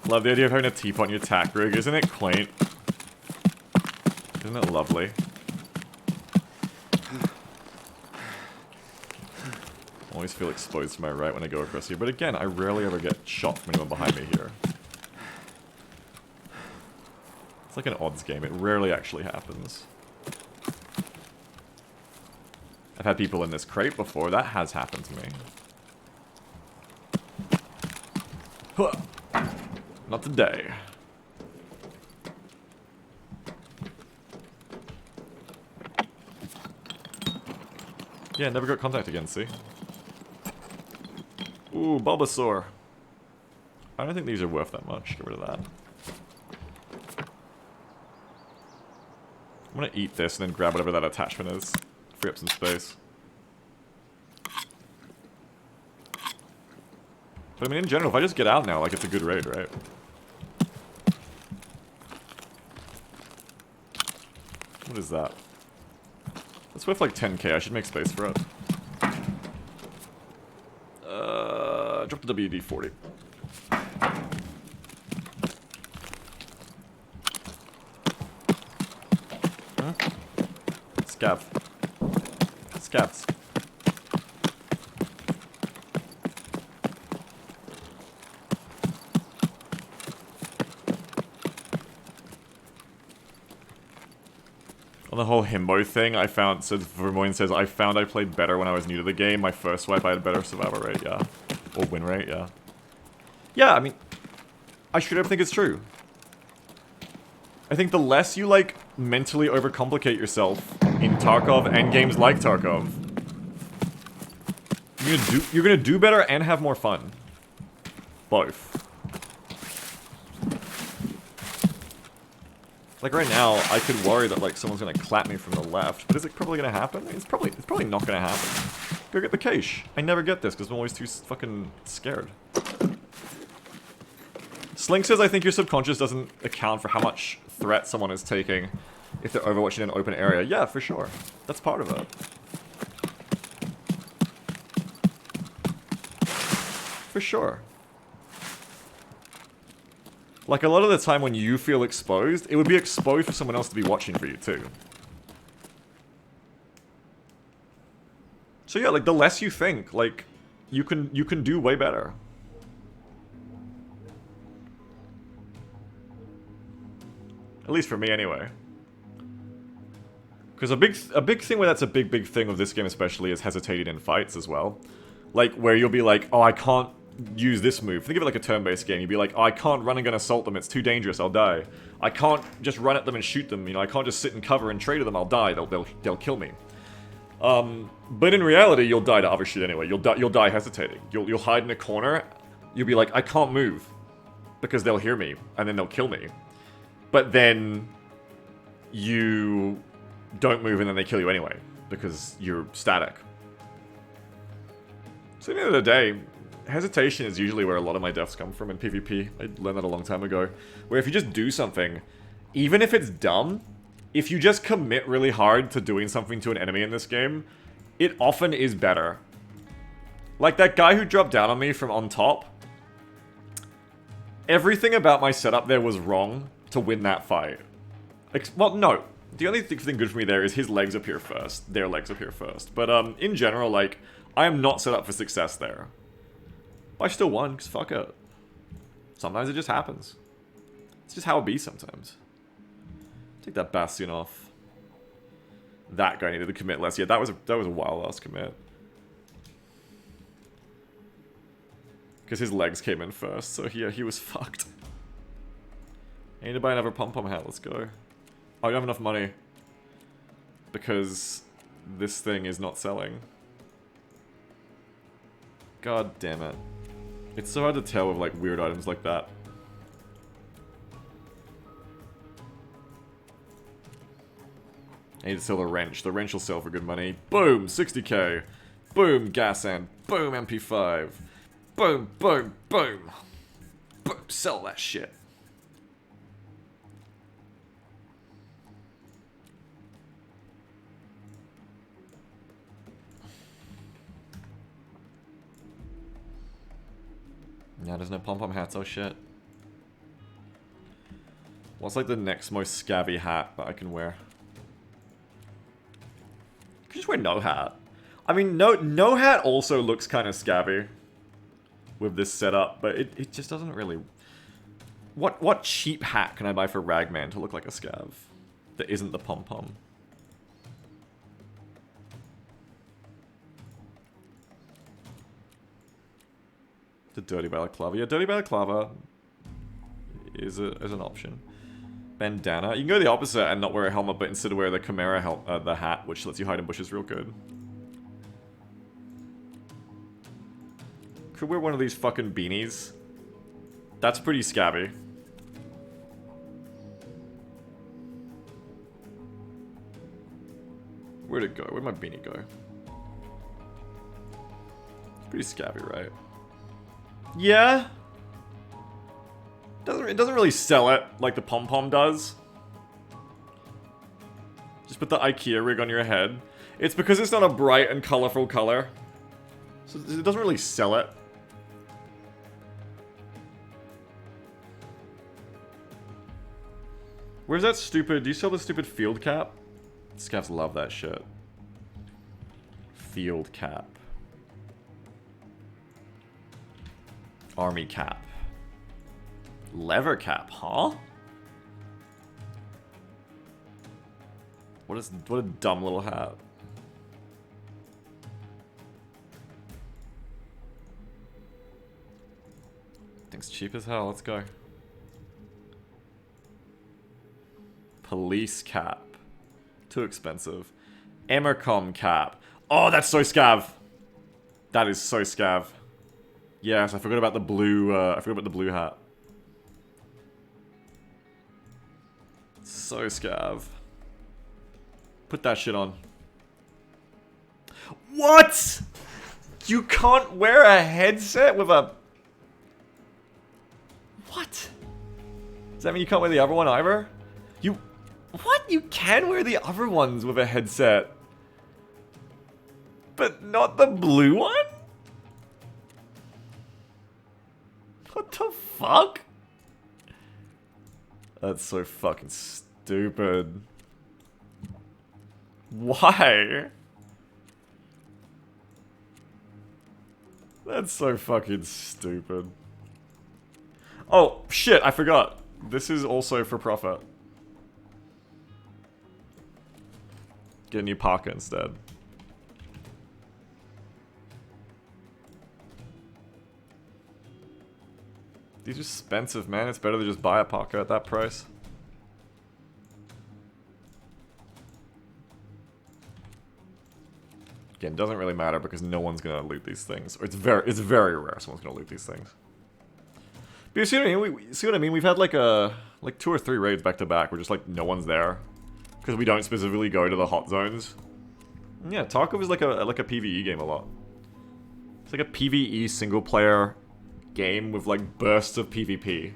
Love the idea of having a teapot in your tack rig. Isn't it quaint? Isn't it lovely? Always feel exposed to my right when I go across here. But again, I rarely ever get shot from anyone behind me here. It's like an odds game. It rarely actually happens. I've had people in this crate before. That has happened to me. Huh. Not today. Yeah, never got contact again, see? Ooh, Bulbasaur. I don't think these are worth that much. Get rid of that. I'm gonna eat this and then grab whatever that attachment is. Free up some space. But I mean, in general, if I just get out now, like, it's a good raid, right? What is that? It's worth like 10k. I should make space for it. Drop the WD-40. Scav. Scavs. On the whole himbo thing, I found, so Vermoin says, I found I played better when I was new to the game. My first swipe, I had a better survival rate, yeah. Or win rate, yeah. Yeah, I mean, I straight up think it's true. I think the less you, like, mentally overcomplicate yourself in Tarkov and games like Tarkov, you're gonna do better and have more fun. Both. Like right now, I could worry that like someone's gonna clap me from the left, but is it probably gonna happen? It's probably not gonna happen. Go get the cache. I never get this because I'm always too fucking scared. Slink says, I think your subconscious doesn't account for how much threat someone is taking if they're overwatching in an open area. Yeah, for sure. That's part of it. For sure. Like, a lot of the time when you feel exposed, it would be exposed for someone else to be watching for you, too. So yeah, like, the less you think, like, you can do way better. At least for me, anyway. Because a big thing where that's a big thing of this game especially is hesitating in fights as well. Like, where you'll be like, oh, I can't use this move. Think of it like a turn-based game. You'd be like, oh, I can't run and gun assault them, it's too dangerous, I'll die. I can't just run at them and shoot them, you know, I can't just sit and cover and trade with them, I'll die, they'll kill me. But in reality, you'll die to other shit anyway. You'll die hesitating. You'll hide in a corner, you'll be like, I can't move, because they'll hear me, and then they'll kill me. But then, you don't move and then they kill you anyway, because you're static. So at the end of the day, hesitation is usually where a lot of my deaths come from in PvP. I learned that a long time ago. Where if you just do something, even if it's dumb, if you just commit really hard to doing something to an enemy in this game, it often is better. Like that guy who dropped down on me from on top. Everything about my setup there was wrong to win that fight. Well, no. The only thing good for me there is his legs appear first. Their legs appear first. But in general, like, I am not set up for success there. But I still won, because fuck it. Sometimes it just happens. It's just how it be sometimes. Take that Bastion off. That guy needed to commit less. Yeah, that was a wild ass commit. Because his legs came in first, so he was fucked. I need to buy another pom-pom hat, let's go. I don't have enough money. Because this thing is not selling. God damn it. It's so hard to tell with like weird items like that. I need to sell the wrench. The wrench will sell for good money. Boom! 60k. Boom! Gas and boom! MP5. Boom! Boom! Boom! Boom! Sell that shit. Yeah, there's no pom-pom hats, oh shit. What's like the next most scabby hat that I can wear? You can just wear no hat. I mean, no hat also looks kind of scabby with this setup, but it just doesn't really... What cheap hat can I buy for Ragman to look like a scav that isn't the pom-pom? The dirty balaclava. Yeah, dirty balaclava is an option. Bandana. You can go the opposite and not wear a helmet, but instead wear the Chimera the hat, which lets you hide in bushes real good. Should wear one of these fucking beanies. That's pretty scabby. Where'd it go? Where'd my beanie go? It's pretty scabby, right? Yeah. It doesn't really sell it like the pom-pom does. Just put the IKEA rig on your head. It's because it's not a bright and colorful color. So it doesn't really sell it. Where's that stupid... Do you sell the stupid field cap? Scavs love that shit. Field cap. Army cap. Leather cap, huh? What a dumb little hat. Thing's cheap as hell, let's go. Police cap. Too expensive. Emercom cap. Oh, that's so scav. That is so scav. Yes, I forgot about the blue, hat. So scav. Put that shit on. What? You can't wear a headset with a... What? Does that mean you can't wear the other one either? You... What? You can wear the other ones with a headset. But not the blue one? What the fuck? That's so fucking stupid. Why? That's so fucking stupid. Oh, shit, I forgot. This is also for profit. Get a new parka instead. These are expensive, man. It's better to just buy a parka at that price. Again, doesn't really matter because no one's gonna loot these things. Or it's very rare someone's gonna loot these things. But you see what I mean? See what I mean? We've had like 2 or 3 raids back to back where just like no one's there. Because we don't specifically go to the hot zones. Yeah, Tarkov is like a PvE game a lot. It's like a PvE single player game with like bursts of PvP.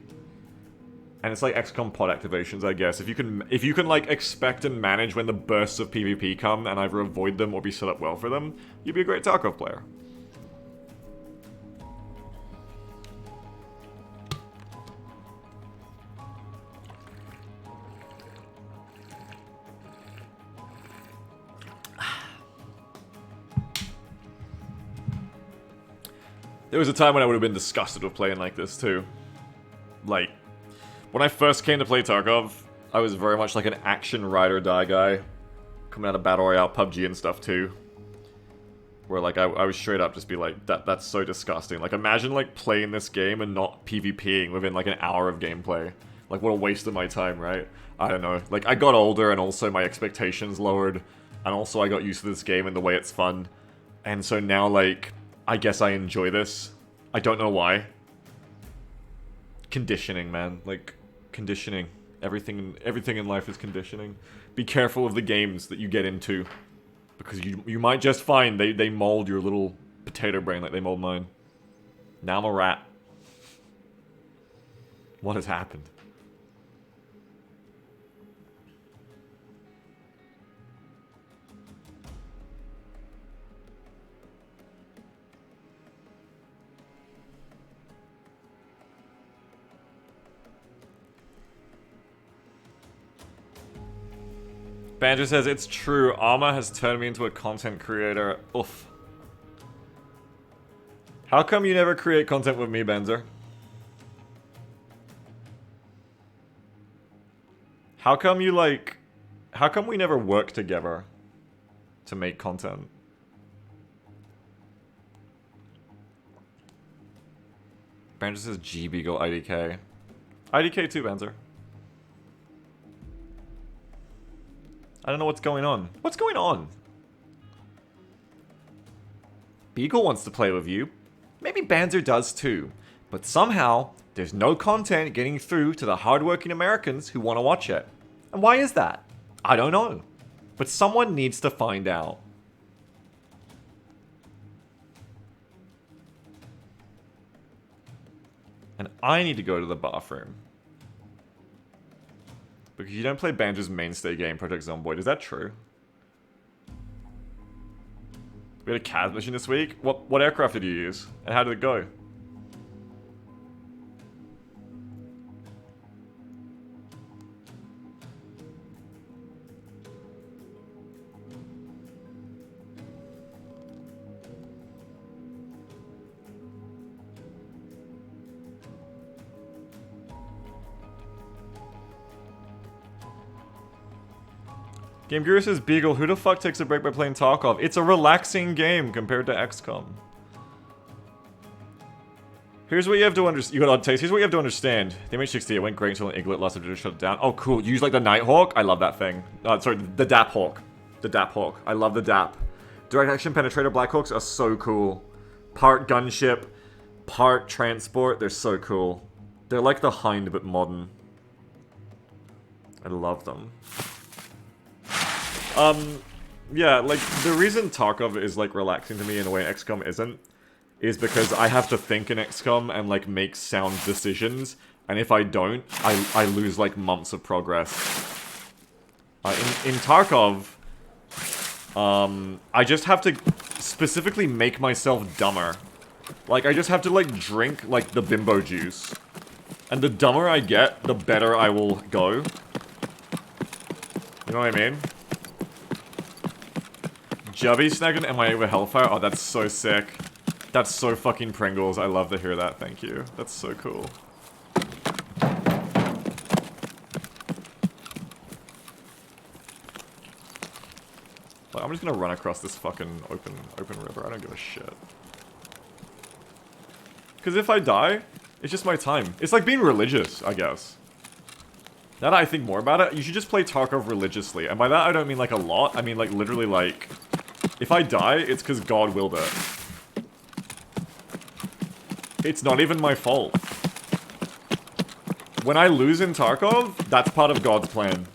And it's like XCOM pod activations, I guess. If you can like expect and manage when the bursts of PvP come and either avoid them or be set up well for them, you'd be a great Tarkov player. There was a time when I would have been disgusted with playing like this too. Like, when I first came to play Tarkov, I was very much like an action ride or die guy. Coming out of Battle Royale, PUBG and stuff too. Where like, I would straight up just be like, that's so disgusting. Like, imagine like playing this game and not PvPing within like an hour of gameplay. Like, what a waste of my time, right? I don't know. Like, I got older and also my expectations lowered. And also I got used to this game and the way it's fun. And so now like... I guess I enjoy this. I don't know why. Conditioning, man. Like, conditioning. Everything in life is conditioning. Be careful of the games that you get into. Because you might just find they mold your little potato brain like they mold mine. Now I'm a rat. What has happened? Banjo says, it's true, Arma has turned me into a content creator. Oof. How come you never create content with me, Benzer? How come you like... How come we never work together to make content? Banjo says G-Beagle IDK. IDK too, Benzer. I don't know what's going on. What's going on? Beagle wants to play with you. Maybe Banzer does too. But somehow, there's no content getting through to the hardworking Americans who want to watch it. And why is that? I don't know. But someone needs to find out. And I need to go to the bathroom. Because you don't play Banjo's mainstay game, Project Zomboid. Is that true? We had a CAS mission this week? What aircraft did you use? And how did it go? Game Guru says, Beagle, who the fuck takes a break by playing Tarkov? It's a relaxing game compared to XCOM. Here's what you have to understand. You got odd taste. Here's what you have to understand. The MH60, it went great until an Iglet lasted to shut it down. Oh, cool. You use like the Nighthawk? I love that thing. Sorry, the DAP Hawk. The DAP Hawk. I love the DAP. Direct action penetrator Blackhawks are so cool. Part gunship, part transport. They're so cool. They're like the Hind, but modern. I love them. Yeah, like, the reason Tarkov is, like, relaxing to me in a way XCOM isn't, is because I have to think in XCOM and, like, make sound decisions, and if I don't, I lose, like, months of progress. In Tarkov, I just have to specifically make myself dumber. Like, I just have to, like, drink, like, the bimbo juice. And the dumber I get, the better I will go. You know what I mean? Jubby snagged an MIA with Hellfire? Oh, that's so sick. That's so fucking Pringles. I love to hear that, thank you. That's so cool. Like, I'm just gonna run across this fucking open river. I don't give a shit. Because if I die, it's just my time. It's like being religious, I guess. Now that I think more about it, you should just play Tarkov religiously. And by that, I don't mean like a lot. I mean like literally like... If I die, it's because God willed it. It's not even my fault. When I lose in Tarkov, that's part of God's plan.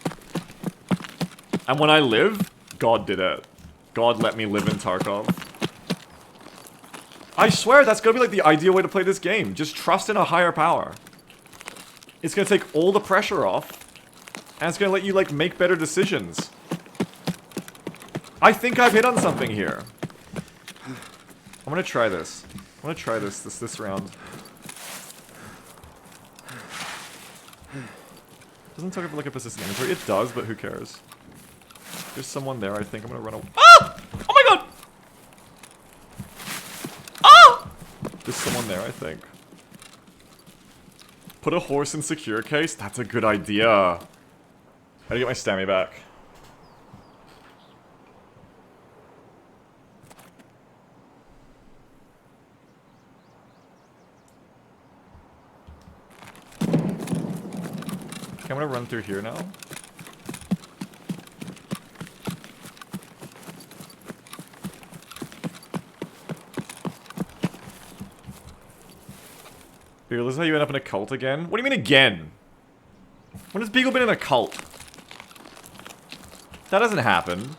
And when I live, God did it. God let me live in Tarkov. I swear, that's gonna be like the ideal way to play this game. Just trust in a higher power. It's gonna take all the pressure off, and it's gonna let you, like, make better decisions. I think I've hit on something here. I'm gonna try this. I'm gonna try this round. Doesn't talk about like a persistent inventory. It does, but who cares? There's someone there, I think. I'm gonna run away. Ah! Oh my god! Ah! There's someone there, I think. Put a horse in secure case? That's a good idea. How do I get my stamina back? Okay, I'm gonna run through here now. Beagle, this is how you end up in a cult again? What do you mean again? When has Beagle been in a cult? That doesn't happen.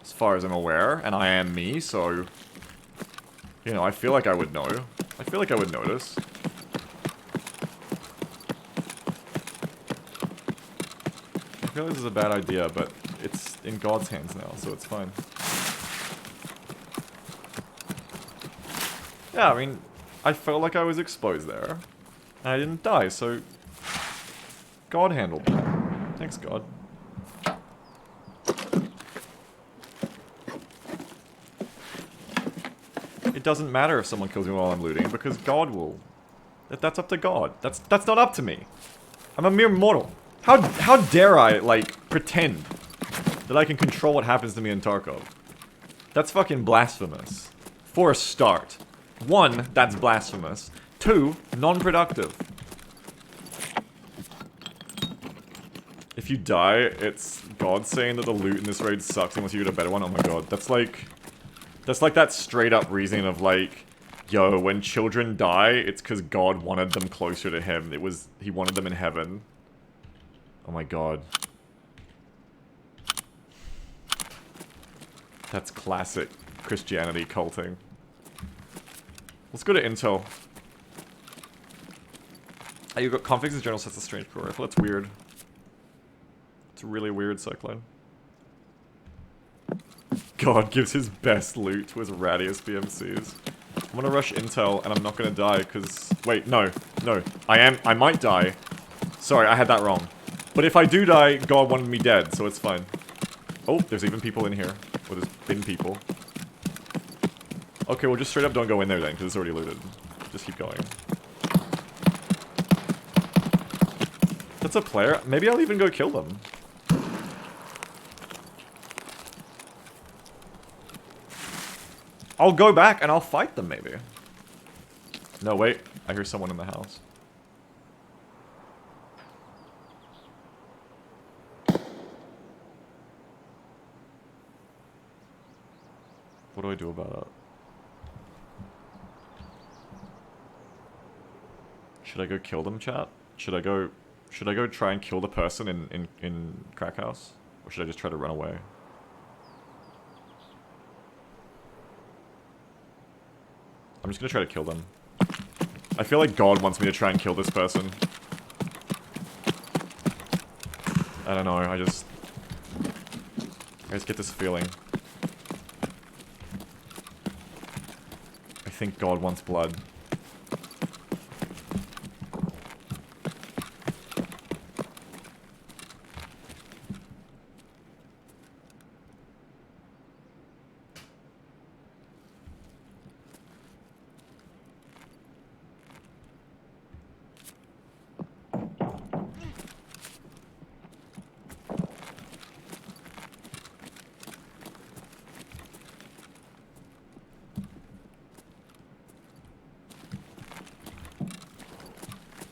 As far as I'm aware, and I am me, so... You know, I feel like I would know. I feel like I would notice. I feel like this is a bad idea, but it's in God's hands now, so it's fine. Yeah, I mean... I felt like I was exposed there. And I didn't die, so... God handled that. Thanks, God. It doesn't matter if someone kills me while I'm looting, because God will. That's up to God. That's not up to me. I'm a mere mortal. How dare I, like, pretend that I can control what happens to me in Tarkov? That's fucking blasphemous. For a start. 1, that's blasphemous. 2, non-productive. If you die, it's God saying that the loot in this raid sucks unless you get a better one. Oh my god, that's like... That's like that straight up reasoning of like, yo, when children die, it's because God wanted them closer to him. He wanted them in heaven. Oh my god. That's classic Christianity culting. Let's go to Intel. Oh, you got configs as general sets of strange core rifle. That's weird. It's really weird, Cyclone. God gives his best loot to his rattiest BMCs. I'm gonna rush Intel, and I'm not gonna die, because... Wait, no. No. I might die. Sorry, I had that wrong. But if I do die, God wanted me dead, so it's fine. Oh, there's even people in here. Or there's been people. Okay, well just straight up don't go in there then, because it's already looted. Just keep going. That's a player? Maybe I'll even go kill them. I'll go back and I'll fight them, maybe. No, wait. I hear someone in the house. What do I do about it? Should I go kill them, chat? Should I go try and kill the person in Crack House? Or should I just try to run away? I'm just gonna try to kill them. I feel like God wants me to try and kill this person. I don't know, I just get this feeling. I think God wants blood.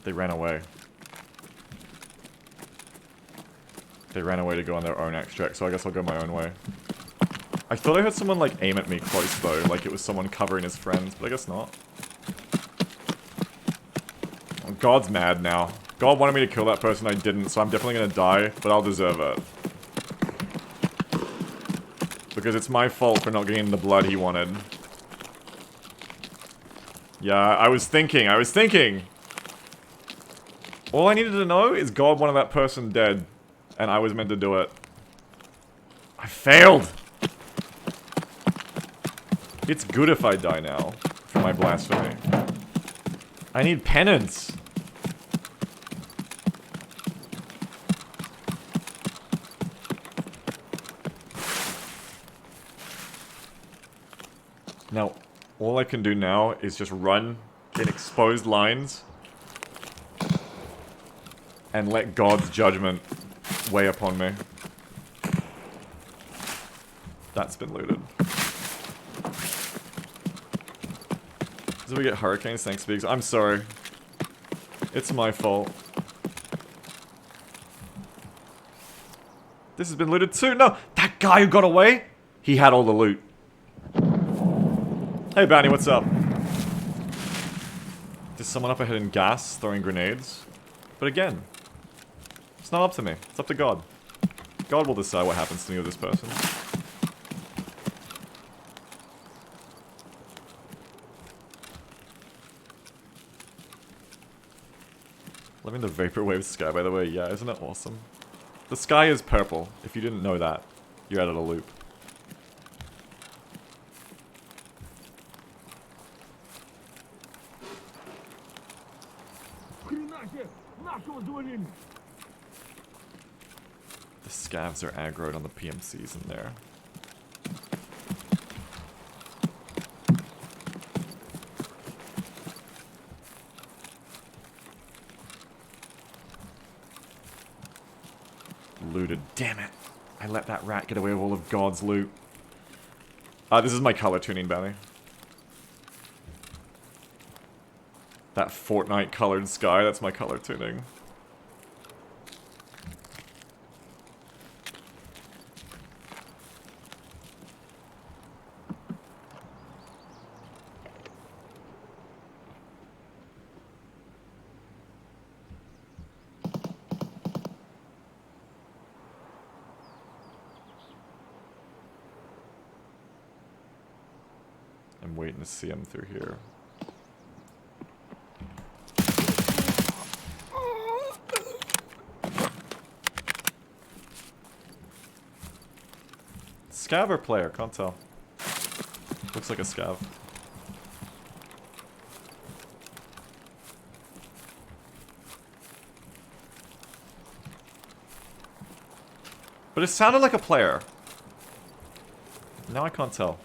They ran away. They ran away to go on their own extract, so I guess I'll go my own way. I thought I heard someone, like, aim at me close, though. Like, it was someone covering his friends, but I guess not. Oh, God's mad now. God wanted me to kill that person, I didn't, so I'm definitely gonna die, but I'll deserve it. Because it's my fault for not getting the blood he wanted. Yeah, I was thinking! All I needed to know is God wanted that person dead, and I was meant to do it. I failed! It's good if I die now, for my blasphemy. I need penance! Now, all I can do now is just run in exposed lines and let God's judgment weigh upon me. That's been looted. So we get hurricanes, thanks Biggs. I'm sorry. It's my fault. This has been looted too. No! That guy who got away? He had all the loot. Hey Bounty, what's up? There's someone up ahead in gas, throwing grenades. But again, it's not up to me. It's up to God. God will decide what happens to me with this person. Loving the vaporwave sky, by the way. Yeah, isn't it awesome? The sky is purple. If you didn't know that, you're out of the loop. The scavs are aggroed on the PMCs in there. Looted. Damn it. I let that rat get away with all of God's loot. This is my color tuning, Bounty. That Fortnite colored sky, that's my color tuning. gonna see him through here. Scav or player? Can't tell. Looks like a scav. But it sounded like a player. Now I can't tell.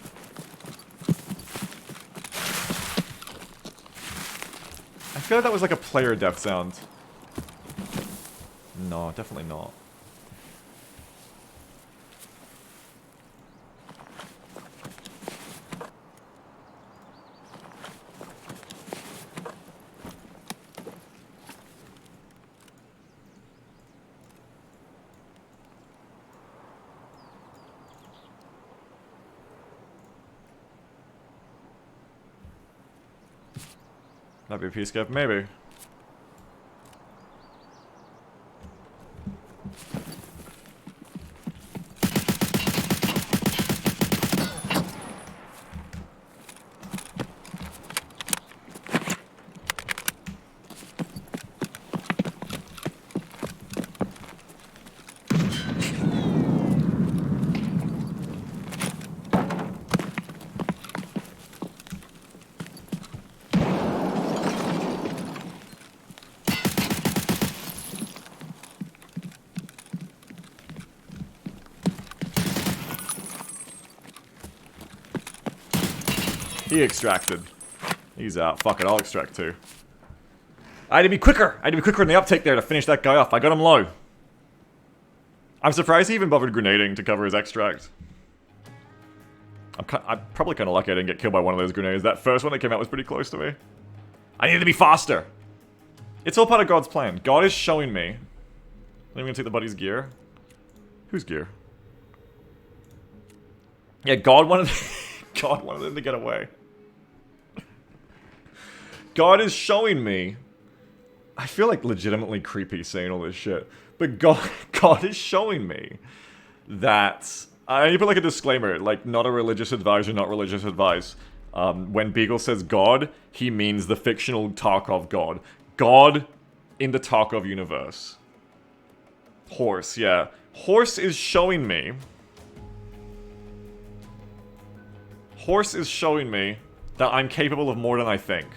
I feel like that was like a player death sound. No, definitely not. Might be a P-Scav, maybe. He extracted. He's out. Fuck it, I'll extract too. I had to be quicker! I had to be quicker in the uptake there to finish that guy off. I got him low. I'm surprised he even bothered grenading to cover his extract. I'm probably kind of lucky I didn't get killed by one of those grenades. That first one that came out was pretty close to me. I needed to be faster! It's all part of God's plan. God is showing me. I'm gonna take the buddy's gear. Whose gear? Yeah, God wanted God wanted him to get away. God is showing me. I feel like legitimately creepy saying all this shit. But God is showing me that I need to put like a disclaimer, like not a religious advisor, not religious advice. When Beagle says God, he means the fictional Tarkov God. God in the Tarkov universe. Horse, yeah. Horse is showing me. Horse is showing me that I'm capable of more than I think.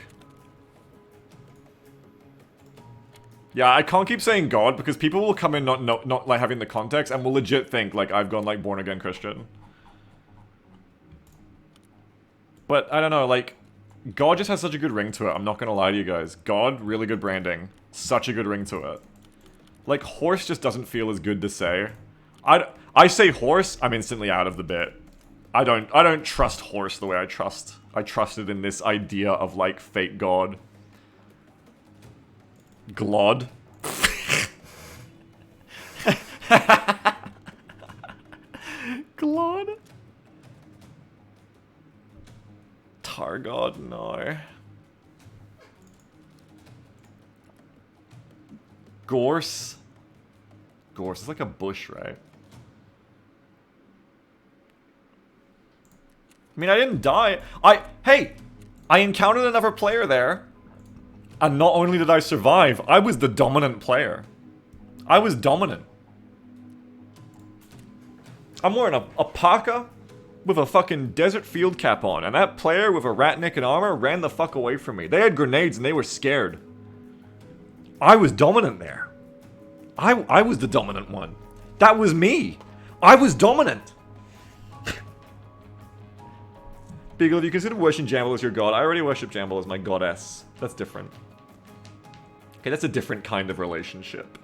Yeah, I can't keep saying God because people will come in not like having the context and will legit think like I've gone like born again Christian. But I don't know, like God just has such a good ring to it. I'm not gonna lie to you guys. God, really good branding, such a good ring to it. Like horse just doesn't feel as good to say. I say horse, I'm instantly out of the bit. I don't trust horse the way I trusted in this idea of like fake God. Glod. Glod. Targod, no. Gorse. Gorse is like a bush, right? I mean, I didn't die. Hey! I encountered another player there. And not only did I survive, I was the dominant player. I was dominant. I'm wearing a parka with a fucking desert field cap on. And that player with a ratnik and armor ran the fuck away from me. They had grenades and they were scared. I was dominant there. I was the dominant one. That was me. I was dominant. Beagle, if you consider worshiping Jamble as your god, I already worship Jamble as my goddess. That's different. Okay, that's a different kind of relationship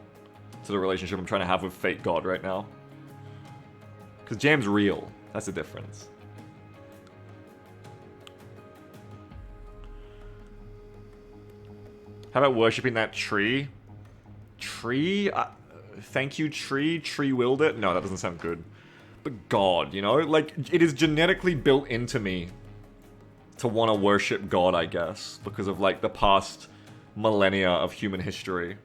to the relationship I'm trying to have with Fate God right now. Because Jam's real. That's the difference. How about worshipping that tree? Tree? Thank you, tree. Tree willed it? No, that doesn't sound good. But God, you know? Like, it is genetically built into me to want to worship God, I guess. Because of, like, the past millennia of human history.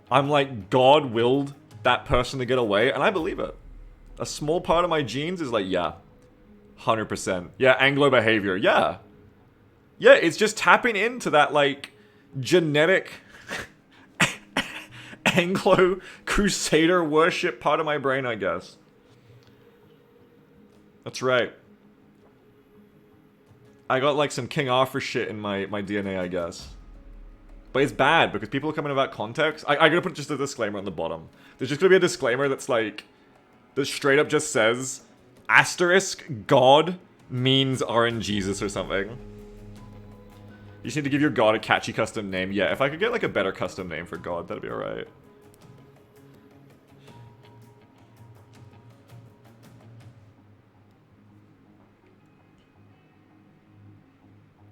I'm like, God willed that person to get away, and I believe it. A small part of my genes is like, yeah. 100%. Yeah, Anglo behavior. Yeah. Yeah, it's just tapping into that, like, genetic Anglo-Crusader worship part of my brain, I guess. That's right. I got, like, some King Arthur shit in my DNA, I guess. But it's bad, because people are coming about context. I'm gonna put just a disclaimer on the bottom. There's just gonna be a disclaimer that's, like, that straight up just says, asterisk, God means RNGesus or something. You just need to give your god a catchy custom name. Yeah, if I could get, like, a better custom name for God, that'd be alright.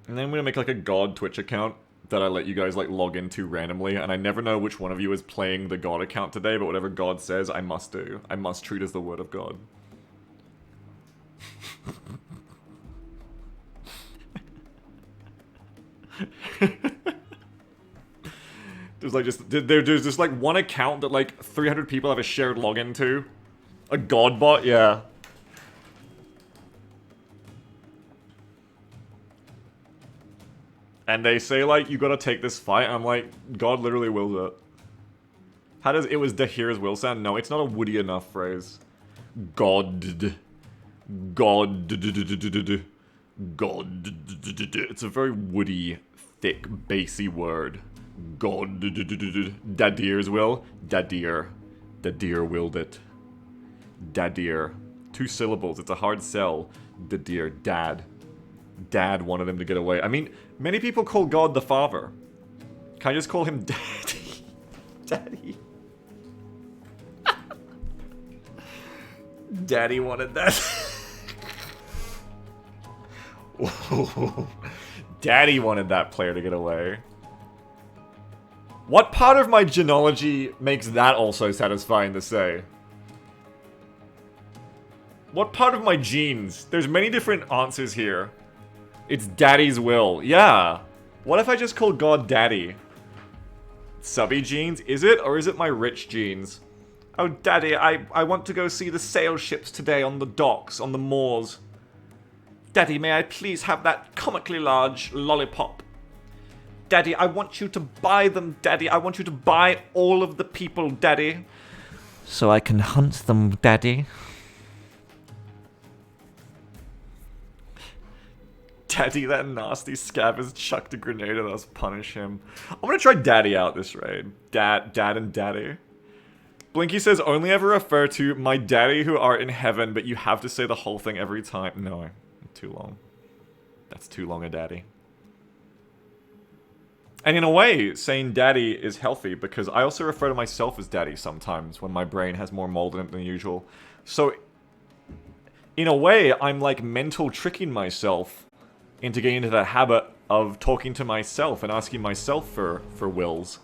And then I'm gonna make, like, a God Twitch account that I let you guys, like, log into randomly, and I never know which one of you is playing the God account today, but whatever God says, I must do. I must treat as the word of God. There's just like one account that like 300 people have a shared login to. A god bot, yeah. And they say like, you gotta take this fight, and I'm like, God literally wills it. How does "it was Dahir's will" sound? No, it's not a woody enough phrase. God. God. God. It's a very woody, thick, bassy word. God. Dadir's will. Dadir. Dadir willed it. Dadir. 2 syllables. It's a hard sell. Dadir. Dad. Dad wanted him to get away. I mean, many people call God the Father. Can I just call him Daddy? Daddy. Daddy wanted that. Whoa. Daddy wanted that player to get away. What part of my genealogy makes that also satisfying to say? What part of my genes? There's many different answers here. It's Daddy's will. Yeah. What if I just call God Daddy? Subby genes? Is it? Or is it my rich genes? Oh, Daddy, I want to go see the sail ships today on the docks, on the moors. Daddy, may I please have that comically large lollipop? Daddy, I want you to buy them, Daddy. I want you to buy all of the people, Daddy. So I can hunt them, Daddy. Daddy, that nasty scab has chucked a grenade at us. Punish him. I'm gonna try Daddy out this raid. Dad and Daddy. Blinky says, only ever refer to my daddy who are in heaven, but you have to say the whole thing every time. No, too long. That's too long a daddy. And in a way, saying daddy is healthy, because I also refer to myself as daddy sometimes when my brain has more mold in it than usual. So, in a way, I'm like mental tricking myself into getting into that habit of talking to myself and asking myself for wills.